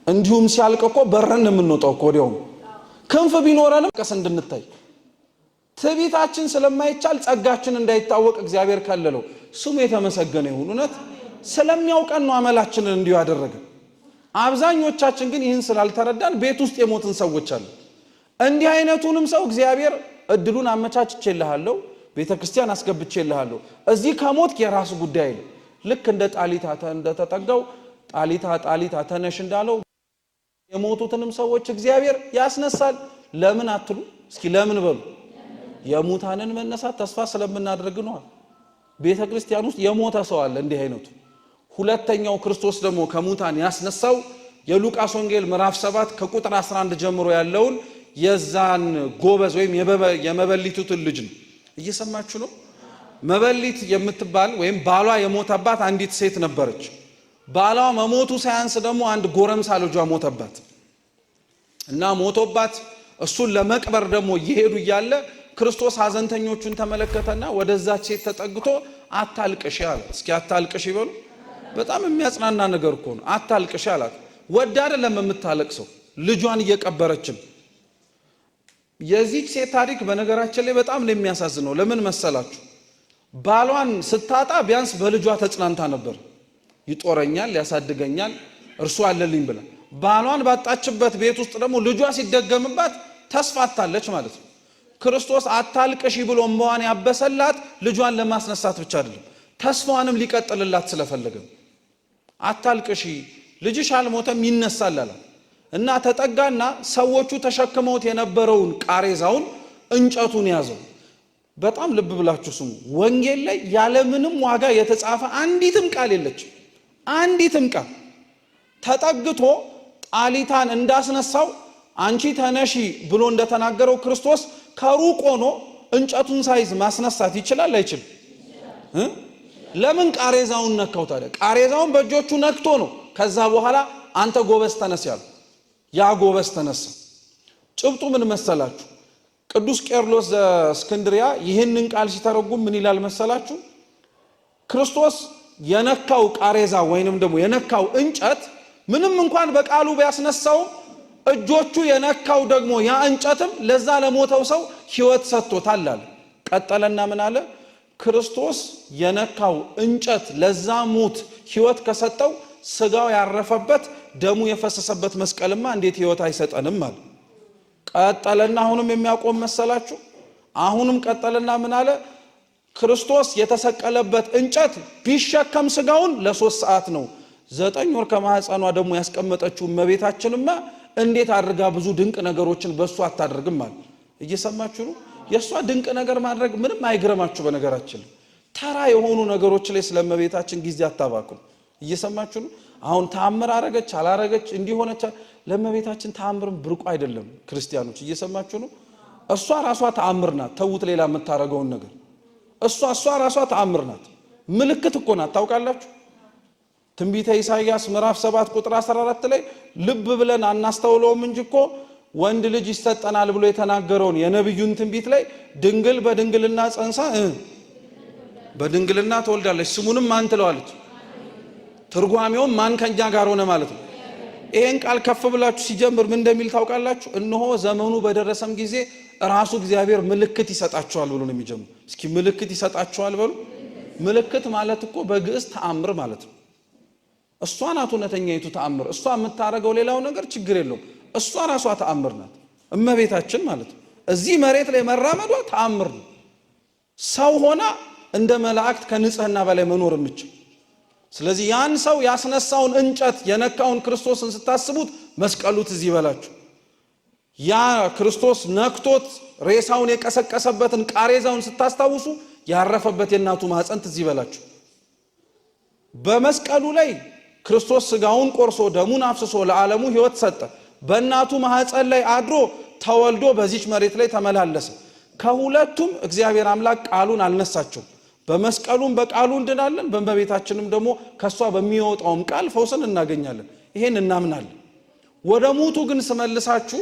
እንዲሁም ሲያልቀቆ በረን የምንወጣው ወዲያው ክንፍ ቢኖረንም ቀስ እንድንታይ ትቢታችን ስለማይቻል ጸጋችን እንዳይታወቅ እግዚአብሔር ከለለው። ስሙ የተመሰገነ ይሁን። እውነት ስለሚያውቀን ነው አመላችንን እንዲሁ ያደረገ። አብዛኞቻችን ግን ይህን ስላልተረዳን ቤት ውስጥ የሞትን ሰዎች አሉ። እንዲህ አይነቱንም ሰው እግዚአብሔር እድሉን አመቻችቼልሃለሁ፣ ቤተክርስቲያን አስገብቼልሃለሁ፣ እዚህ ከሞት የራስ ጉዳይ ነው። ልክ እንደ ጣሊታ እንደተጠጋው ጣሊታ ተነሽ እንዳለው የሞቱትንም ሰዎች እግዚአብሔር ያስነሳል። ለምን አትሉ? እስኪ ለምን በሉ። የሙታንን መነሳት ተስፋ ስለምናደርግ ነው። ቤተክርስቲያን ውስጥ የሞተ ሰው አለ እንዲህ አይነቱ። ሁለተኛው ክርስቶስ ደግሞ ከሙታን ያስነሳው የሉቃስ ወንጌል ምዕራፍ 7 ከቁጥር 11 ጀምሮ ያለውን የዛን ጎበዝ ወይም የመበሊቱትን ልጅ ነው። እየሰማችሁ ነው? መበሊት የምትባል ወይም ባሏ የሞተባት አንዲት ሴት ነበረች። ባሏ መሞቱ ሳያንስ ደግሞ አንድ ጎረምሳ ልጇ ሞተባት እና ሞቶባት እሱን ለመቅበር ደግሞ እየሄዱ እያለ ክርስቶስ ሐዘንተኞቹን ተመለከተና ወደዛች ሴት ተጠግቶ አታልቅሽ አለ። እስኪ አታልቅሽ ይበሉ። በጣም የሚያጽናና ነገር እኮ ነው። አታልቅሽ አላት። ወደ አይደለም የምታለቅሰው ልጇን እየቀበረችም። የዚህ ሴት ታሪክ በነገራችን ላይ በጣም የሚያሳዝነው ለምን መሰላችሁ? ባሏን ስታጣ ቢያንስ በልጇ ተጽናንታ ነበር። ይጦረኛል፣ ያሳድገኛል፣ እርሱ አለልኝ ብላ። ባሏን ባጣችበት ቤት ውስጥ ደግሞ ልጇ ሲደገምባት ተስፋ አጣለች ማለት ነው። ክርስቶስ አታልቅሽ ብሎ እንባዋን ያበሰላት ልጇን ለማስነሳት ብቻ አይደለም፣ ተስፋዋንም ሊቀጥልላት ስለፈለገ። አታልቅሽ ልጅሽ አልሞተም ይነሳል አለ እና ተጠጋና ሰዎቹ ተሸክመውት የነበረውን ቃሬዛውን እንጨቱን ያዘው። በጣም ልብ ብላችሁ ስሙ። ወንጌል ላይ ያለምንም ዋጋ የተጻፈ አንዲትም ቃል የለችም። አንዲትም ቃል ተጠግቶ ጣሊታን እንዳስነሳው አንቺ ተነሺ ብሎ እንደተናገረው ክርስቶስ ከሩቅ ሆኖ እንጨቱን ሳይዝ ማስነሳት ይችላል አይችልም? ለምን ቃሬዛውን ነካው ታዲያ? ቃሬዛውን በእጆቹ ነክቶ ነው ከዛ በኋላ አንተ ጎበዝ ተነስ ያለው። ያ ጎበዝ ተነሳ። ጭብጡ ምን መሰላችሁ? ቅዱስ ቄርሎስ ዘእስክንድርያ ይህንን ቃል ሲተረጉም ምን ይላል መሰላችሁ? ክርስቶስ የነካው ቃሬዛ ወይንም ደግሞ የነካው እንጨት ምንም እንኳን በቃሉ ቢያስነሳው እጆቹ የነካው ደግሞ ያ እንጨትም ለዛ ለሞተው ሰው ሕይወት ሰጥቶታል አለ። ቀጠለና ምን አለ? ክርስቶስ የነካው እንጨት ለዛ ሙት ሕይወት ከሰጠው ስጋው ያረፈበት ደሙ የፈሰሰበት መስቀልማ እንዴት ሕይወት አይሰጠንም አለ። ቀጠለና አሁንም የሚያቆም መሰላችሁ? አሁንም ቀጠለና ምን አለ? ክርስቶስ የተሰቀለበት እንጨት ቢሸከም ስጋውን ለ3 ሰዓት ነው። 9 ወር ከማህፀኗ ደግሞ ያስቀመጠችው እመቤታችንማ እንዴት አድርጋ ብዙ ድንቅ ነገሮችን በእሷ አታደርግም አለ። እየሰማችሁ ነው? የእሷ ድንቅ ነገር ማድረግ ምንም አይግረማችሁ። በነገራችን ተራ የሆኑ ነገሮች ላይ ስለእመቤታችን ጊዜ አታባክኑ። እየሰማችሁ ነው? አሁን ተአምር አረገች አላረገች እንዲሆነች ለእመቤታችን ተአምርም ብርቁ አይደለም። ክርስቲያኖች እየሰማችሁ ነው? እሷ ራሷ ተአምር ናት። ተውት ሌላ የምታረገውን ነገር። እሷ ራሷ ተአምር ናት። ምልክት እኮ ናት። ታውቃላችሁ? ትንቢተ ኢሳይያስ ምዕራፍ 7 ቁጥር 14 ላይ ልብ ብለን አናስተውለውም እንጂ እኮ ወንድ ልጅ ይሰጠናል ብሎ የተናገረውን የነብዩን ትንቢት ላይ ድንግል በድንግልና ጸንሳ በድንግልና ትወልዳለች፣ ስሙንም ማን ትለዋለች? ትርጓሜውም ማን ከኛ ጋር ሆነ ማለት ነው። ይሄን ቃል ከፍ ብላችሁ ሲጀምር ምን እንደሚል ታውቃላችሁ? እነሆ ዘመኑ በደረሰም ጊዜ ራሱ እግዚአብሔር ምልክት ይሰጣቸዋል ብሎ ነው የሚጀምር። እስኪ ምልክት ይሰጣቸዋል በሉ። ምልክት ማለት እኮ በግዕዝ ተአምር ማለት ነው። እሷ ናት እውነተኛይቱ ተአምር። እሷ የምታረገው ሌላው ነገር ችግር የለውም። እሷ ራሷ ተአምር ናት፣ እመቤታችን ማለት ነው። እዚህ መሬት ላይ መራመዷ ተአምር ነው። ሰው ሆና እንደ መላእክት ከንጽህና በላይ መኖር የምችል። ስለዚህ ያን ሰው ያስነሳውን እንጨት የነካውን ክርስቶስን ስታስቡት መስቀሉት እዚህ ይበላችሁ። ያ ክርስቶስ ነክቶት ሬሳውን የቀሰቀሰበትን ቃሬዛውን ስታስታውሱ ያረፈበት የእናቱ ማህፀን እዚህ ይበላችሁ። በመስቀሉ ላይ ክርስቶስ ስጋውን ቆርሶ ደሙን አፍስሶ ለዓለሙ ሕይወት ሰጠ። በእናቱ ማህፀን ላይ አድሮ ተወልዶ በዚች መሬት ላይ ተመላለሰ። ከሁለቱም እግዚአብሔር አምላክ ቃሉን አልነሳቸው። በመስቀሉም በቃሉ እንድናለን፣ በእመቤታችንም ደግሞ ከሷ በሚወጣውም ቃል ፈውስን እናገኛለን። ይሄን እናምናለን። ወደ ሙቱ ግን ስመልሳችሁ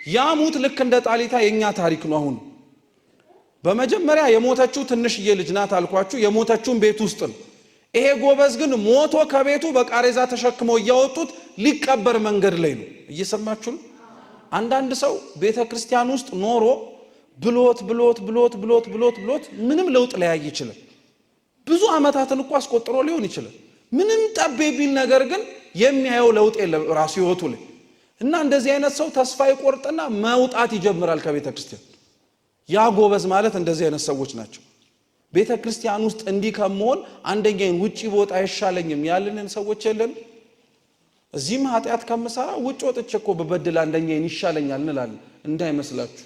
ያ ሙት ልክ እንደ ጣሊታ የኛ ታሪክ ነው። አሁን በመጀመሪያ የሞተችው ትንሽዬ ልጅ ናት አልኳችሁ። የሞተችውን ቤት ውስጥ ነው። ይሄ ጎበዝ ግን ሞቶ ከቤቱ በቃሬዛ ተሸክመው እያወጡት ሊቀበር መንገድ ላይ ነው። እየሰማችሁ ነው? አንዳንድ ሰው ቤተክርስቲያን ውስጥ ኖሮ ብሎት ምንም ለውጥ ሊያይ ይችላል። ብዙ አመታትን እኮ አስቆጥሮ ሊሆን ይችላል። ምንም ጠብ ቢል ነገር ግን የሚያየው ለውጥ የለም ራሱ ህይወቱ ላይ። እና እንደዚህ አይነት ሰው ተስፋ ይቆርጥና መውጣት ይጀምራል ከቤተክርስቲያን። ያ ጎበዝ ማለት እንደዚህ አይነት ሰዎች ናቸው። ቤተክርስቲያን ውስጥ እንዲህ ከመሆን አንደኛዬን ውጪ ቦታ አይሻለኝም ያለንን ሰዎች የለን። እዚህም ኃጢአት ከምሰራ ውጭ ወጥቼ እኮ በበድል አንደኛዬን ይሻለኛል እንላለን። እንዳይመስላችሁ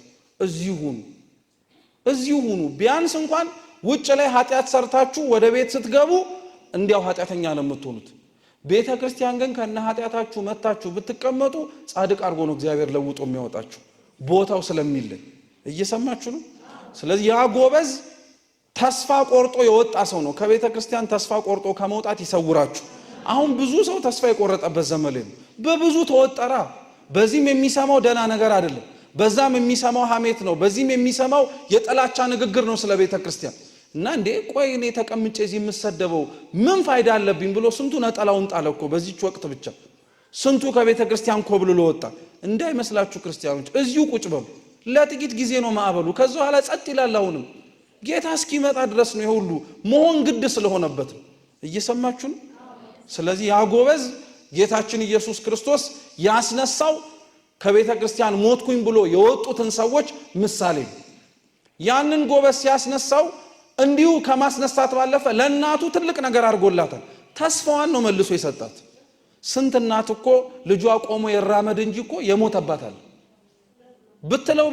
እዚሁ ሁኑ። ቢያንስ እንኳን ውጭ ላይ ኃጢአት ሰርታችሁ ወደ ቤት ስትገቡ እንዲያው ኃጢአተኛ ነው የምትሆኑት። ቤተክርስቲያን ግን ከነ ኃጢአታችሁ መታችሁ ብትቀመጡ ጻድቅ አድርጎ ነው እግዚአብሔር ለውጦ የሚያወጣችሁ ቦታው ስለሚለይ። እየሰማችሁ ነው? ስለዚህ ያ ጎበዝ ተስፋ ቆርጦ የወጣ ሰው ነው። ከቤተክርስቲያን ተስፋ ቆርጦ ከመውጣት ይሰውራችሁ። አሁን ብዙ ሰው ተስፋ የቆረጠበት ዘመን ነው። በብዙ ተወጠራ። በዚህም የሚሰማው ደና ነገር አይደለም፣ በዛም የሚሰማው ሐሜት ነው፣ በዚህም የሚሰማው የጥላቻ ንግግር ነው ስለ ቤተክርስቲያን። እና እንዴ ቆይ እኔ ተቀምጬ እዚህ የምሰደበው ምን ፋይዳ አለብኝ ብሎ ስንቱ ነጠላውን ጣለኮ በዚህች ወቅት ብቻ። ስንቱ ከቤተክርስቲያን ኮብልሎ ወጣ። እንዳይመስላችሁ ክርስቲያኖች እዚሁ ቁጭ በሉ። ለጥቂት ጊዜ ነው ማዕበሉ፣ ከዛ በኋላ ጸጥ ይላል። አሁንም ጌታ እስኪመጣ ድረስ ነው ይሁሉ መሆን ግድ ስለሆነበት ነው። እየሰማችሁ ነው? ስለዚህ ያ ጎበዝ ጌታችን ኢየሱስ ክርስቶስ ያስነሳው ከቤተክርስቲያን ሞትኩኝ ብሎ የወጡትን ሰዎች ምሳሌ ነው። ያንን ጎበዝ ሲያስነሳው እንዲሁ ከማስነሳት ባለፈ ለእናቱ ትልቅ ነገር አድርጎላታል። ተስፋዋን ነው መልሶ የሰጣት። ስንት እናት እኮ ልጇ ቆሞ የራመድ እንጂ እኮ የሞተባታል። ብትለው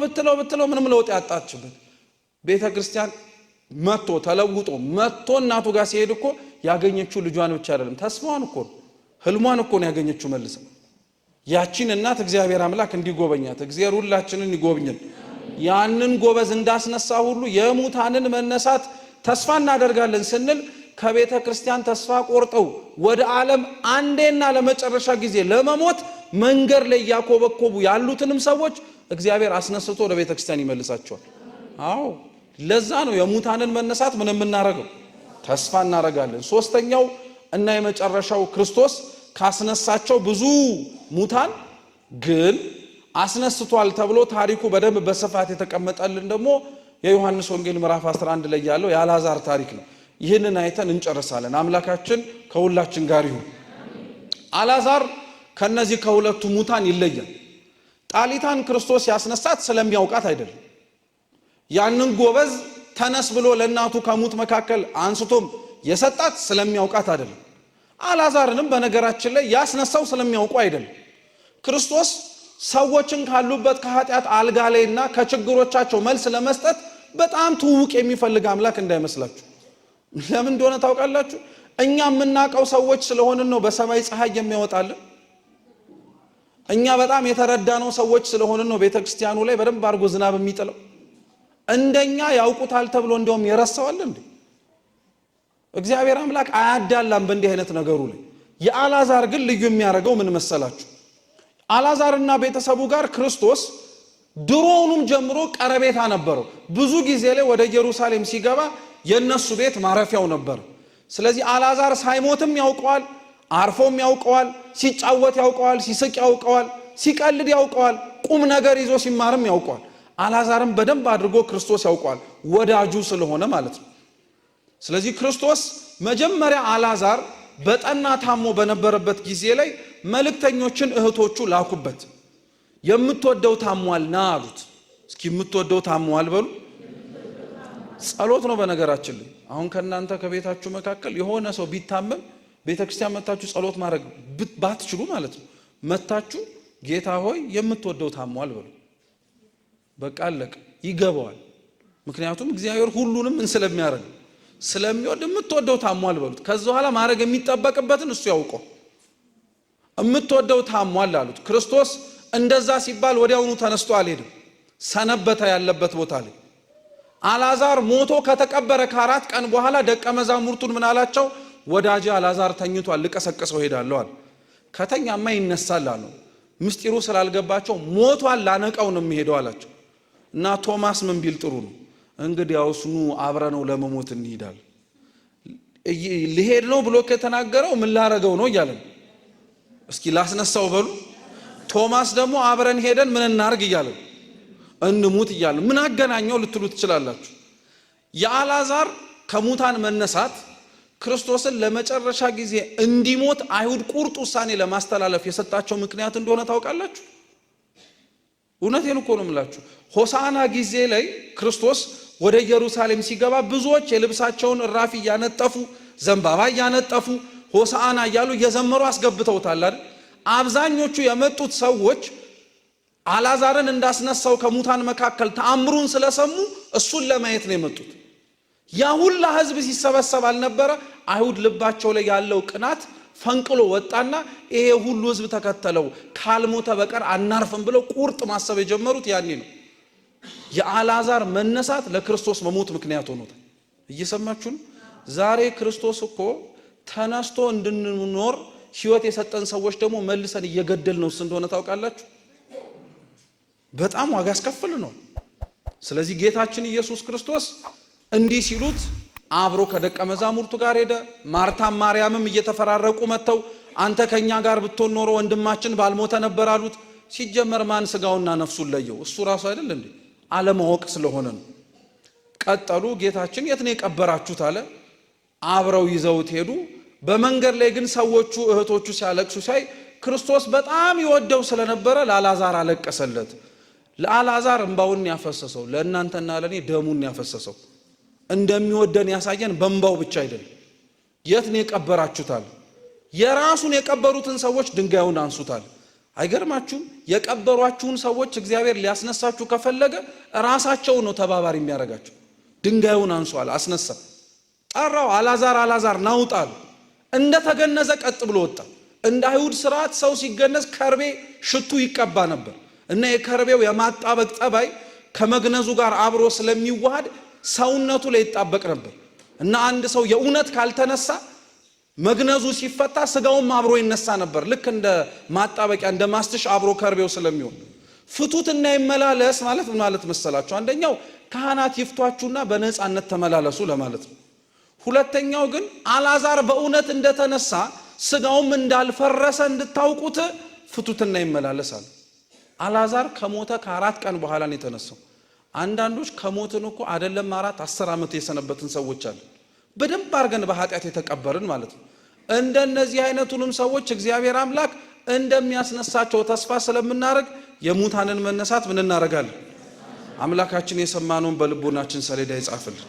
ምንም ለውጥ ያጣችበት። ቤተክርስቲያን መጥቶ ተለውጦ መጥቶ እናቱ ጋር ሲሄድ እኮ ያገኘችው ልጇን ብቻ አይደለም ተስፋዋን እኮ ህልሟን እኮ ነው ያገኘችው መልሰ። ያቺን እናት እግዚአብሔር አምላክ እንዲጎበኛት እግዚአብሔር ሁላችንን ይጎብኝን። ያንን ጎበዝ እንዳስነሳ ሁሉ የሙታንን መነሳት ተስፋ እናደርጋለን ስንል ከቤተ ክርስቲያን ተስፋ ቆርጠው ወደ ዓለም አንዴና ለመጨረሻ ጊዜ ለመሞት መንገድ ላይ ያኮበኮቡ ያሉትንም ሰዎች እግዚአብሔር አስነስቶ ወደ ቤተ ክርስቲያን ይመልሳቸዋል። አዎ ለዛ ነው የሙታንን መነሳት ምን የምናረገው ተስፋ እናረጋለን። ሶስተኛው እና የመጨረሻው ክርስቶስ ካስነሳቸው ብዙ ሙታን ግን አስነስቷል ተብሎ ታሪኩ በደንብ በስፋት የተቀመጠልን ደግሞ የዮሐንስ ወንጌል ምዕራፍ 11 ላይ ያለው የአልዓዛር ታሪክ ነው። ይህንን አይተን እንጨርሳለን። አምላካችን ከሁላችን ጋር ይሁን። አልዓዛር ከነዚህ ከሁለቱ ሙታን ይለያል። ጣሊታን ክርስቶስ ያስነሳት ስለሚያውቃት አይደለም። ያንን ጎበዝ ተነስ ብሎ ለእናቱ ከሙት መካከል አንስቶም የሰጣት ስለሚያውቃት አይደለም። አልዓዛርንም በነገራችን ላይ ያስነሳው ስለሚያውቁ አይደለም። ክርስቶስ ሰዎችን ካሉበት ከኃጢአት አልጋ ላይና ከችግሮቻቸው መልስ ለመስጠት በጣም ትውውቅ የሚፈልግ አምላክ እንዳይመስላችሁ። ለምን እንደሆነ ታውቃላችሁ? እኛ የምናውቀው ሰዎች ስለሆንን ነው በሰማይ ፀሐይ የሚያወጣልን። እኛ በጣም የተረዳነው ሰዎች ስለሆንን ነው ቤተክርስቲያኑ ላይ በደንብ አድርጎ ዝናብ የሚጥለው። እንደኛ ያውቁታል ተብሎ እንደውም ይረሳዋል እንዴ? እግዚአብሔር አምላክ አያዳላም በእንዲህ አይነት ነገሩ ላይ። የአልዓዛር ግን ልዩ የሚያደርገው ምን መሰላችሁ? አልዓዛርና ቤተሰቡ ጋር ክርስቶስ ድሮውንም ጀምሮ ቀረቤታ ነበረው። ብዙ ጊዜ ላይ ወደ ኢየሩሳሌም ሲገባ የነሱ ቤት ማረፊያው ነበር። ስለዚህ አልዓዛር ሳይሞትም ያውቀዋል፣ አርፎም ያውቀዋል፣ ሲጫወት ያውቀዋል፣ ሲስቅ ያውቀዋል፣ ሲቀልድ ያውቀዋል፣ ቁም ነገር ይዞ ሲማርም ያውቀዋል። አልዓዛርም በደንብ አድርጎ ክርስቶስ ያውቀዋል፣ ወዳጁ ስለሆነ ማለት ነው። ስለዚህ ክርስቶስ መጀመሪያ አልዓዛር በጠና ታሞ በነበረበት ጊዜ ላይ መልእክተኞችን እህቶቹ ላኩበት። የምትወደው ታሟል ና አሉት። እስኪ የምትወደው ታሟል በሉ። ጸሎት ነው በነገራችን ላይ። አሁን ከናንተ ከቤታችሁ መካከል የሆነ ሰው ቢታመም ቤተክርስቲያን መታችሁ ጸሎት ማድረግ ባትችሉ ማለት ነው መታችሁ ጌታ ሆይ የምትወደው ታሟል በሉ። በቃ አለቀ። ይገባዋል። ምክንያቱም እግዚአብሔር ሁሉንም ስለሚያደርግ ስለሚወድ የምትወደው ታሟል በሉት። ከዛ በኋላ ማድረግ የሚጠበቅበትን እሱ ያውቀው። የምትወደው ታሟል አሉት። ክርስቶስ እንደዛ ሲባል ወዲያውኑ ተነስቶ አልሄድም። ሰነበተ ያለበት ቦታ ላይ። አልዓዛር ሞቶ ከተቀበረ ከ4 ቀን በኋላ ደቀ መዛሙርቱን ምን አላቸው? ወዳጄ አልዓዛር ተኝቷል፣ ልቀሰቅሰው ሄዳለሁ አለ። ከተኛማ ይነሳል አለው። ምስጢሩ ስላልገባቸው ሞቷል ላነቀው ነው የሚሄደው አላቸው። እና ቶማስ ምን ቢል ጥሩ ነው? እንግዲያውስ ኑ አብረነው ለመሞት እንሄዳለን። ሊሄድ ነው ብሎ ከተናገረው ምን ላረገው ነው እያለ ነው። እስኪ ላስነሳው በሉ። ቶማስ ደግሞ አብረን ሄደን ምን እናርግ እያለ ነው። እንሙት እያለ ምን አገናኘው ልትሉ ትችላላችሁ። የአልዓዛር ከሙታን መነሳት ክርስቶስን ለመጨረሻ ጊዜ እንዲሞት አይሁድ ቁርጥ ውሳኔ ለማስተላለፍ የሰጣቸው ምክንያት እንደሆነ ታውቃላችሁ። እውነቴን እኮ ነው የምላችሁ። ሆሳዕና ጊዜ ላይ ክርስቶስ ወደ ኢየሩሳሌም ሲገባ ብዙዎች የልብሳቸውን እራፊ እያነጠፉ ዘንባባ እያነጠፉ ሆሳዕና እያሉ እየዘመሩ አስገብተውታል አይደል? አብዛኞቹ የመጡት ሰዎች አልዓዛርን እንዳስነሳው ከሙታን መካከል ተአምሩን ስለሰሙ እሱን ለማየት ነው የመጡት። ያ ሁላ ህዝብ ሲሰበሰብ አልነበረ? አይሁድ ልባቸው ላይ ያለው ቅናት ፈንቅሎ ወጣና ይሄ ሁሉ ህዝብ ተከተለው፣ ካልሞተ በቀር አናርፍም ብለው ቁርጥ ማሰብ የጀመሩት ያኔ ነው። የአልዓዛር መነሳት ለክርስቶስ መሞት ምክንያት ሆኖታል። እየሰማችሁ ነው? ዛሬ ክርስቶስ እኮ ተነስቶ እንድንኖር ህይወት የሰጠን ሰዎች ደግሞ መልሰን እየገደል ነው እንደሆነ ታውቃላችሁ። በጣም ዋጋ ያስከፍል ነው። ስለዚህ ጌታችን ኢየሱስ ክርስቶስ እንዲህ ሲሉት አብሮ ከደቀ መዛሙርቱ ጋር ሄደ። ማርታም ማርያምም እየተፈራረቁ መጥተው አንተ ከኛ ጋር ብትሆን ኖሮ ወንድማችን ባልሞተ ነበር አሉት። ሲጀመር ማን ስጋውና ነፍሱን ለየው? እሱ ራሱ አይደል እንዴ? አለማወቅ ስለሆነ ነው። ቀጠሉ። ጌታችን የት ነው የቀበራችሁት አለ። አብረው ይዘውት ሄዱ። በመንገድ ላይ ግን ሰዎቹ እህቶቹ ሲያለቅሱ ሳይ ክርስቶስ በጣም ይወደው ስለነበረ ለአልዓዛር አለቀሰለት። ለአልዓዛር እንባውን ያፈሰሰው ለእናንተና ለኔ ደሙን ያፈሰሰው እንደሚወደን ያሳየን በእንባው ብቻ አይደለም። የት ነው የቀበራችሁታል? የራሱን የቀበሩትን ሰዎች ድንጋዩን አንሱታል። አይገርማችሁም? የቀበሯችሁን ሰዎች እግዚአብሔር ሊያስነሳችሁ ከፈለገ ራሳቸው ነው ተባባሪ የሚያደርጋቸው። ድንጋዩን አንሷል፣ አስነሳ። ጠራው፣ አልዓዛር አልዓዛር ናውጣል። እንደተገነዘ ቀጥ ብሎ ወጣ። እንደ አይሁድ ስርዓት ሰው ሲገነዝ ከርቤ ሽቱ ይቀባ ነበር እና የከርቤው የማጣበቅ ጠባይ ከመግነዙ ጋር አብሮ ስለሚዋሃድ ሰውነቱ ላይ ይጣበቅ ነበር እና አንድ ሰው የእውነት ካልተነሳ መግነዙ ሲፈታ ስጋውም አብሮ ይነሳ ነበር። ልክ እንደ ማጣበቂያ እንደ ማስትሽ አብሮ ከርቤው ስለሚሆን ፍቱትና ይመላለስ ማለት መሰላችሁ? አንደኛው ካህናት ይፍቷችሁና በነፃነት ተመላለሱ ለማለት ነው። ሁለተኛው ግን አልዓዛር በእውነት እንደተነሳ ስጋውም እንዳልፈረሰ እንድታውቁት ፍቱትና ይመላለሳል። አልዓዛር ከሞተ ከ4 ቀን በኋላ ነው የተነሳው። አንዳንዶች ከሞትን እኮ አይደለም 4-10 ዓመት የሰነበትን ሰዎች አሉ። በደንብ አድርገን በኃጢአት የተቀበርን ማለት ነው። እንደነዚህ አይነቱንም ሰዎች እግዚአብሔር አምላክ እንደሚያስነሳቸው ተስፋ ስለምናደርግ የሙታንን መነሳት ምን እናደርጋለን? አምላካችን የሰማነውን በልቦናችን ሰሌዳ ይጻፍልን።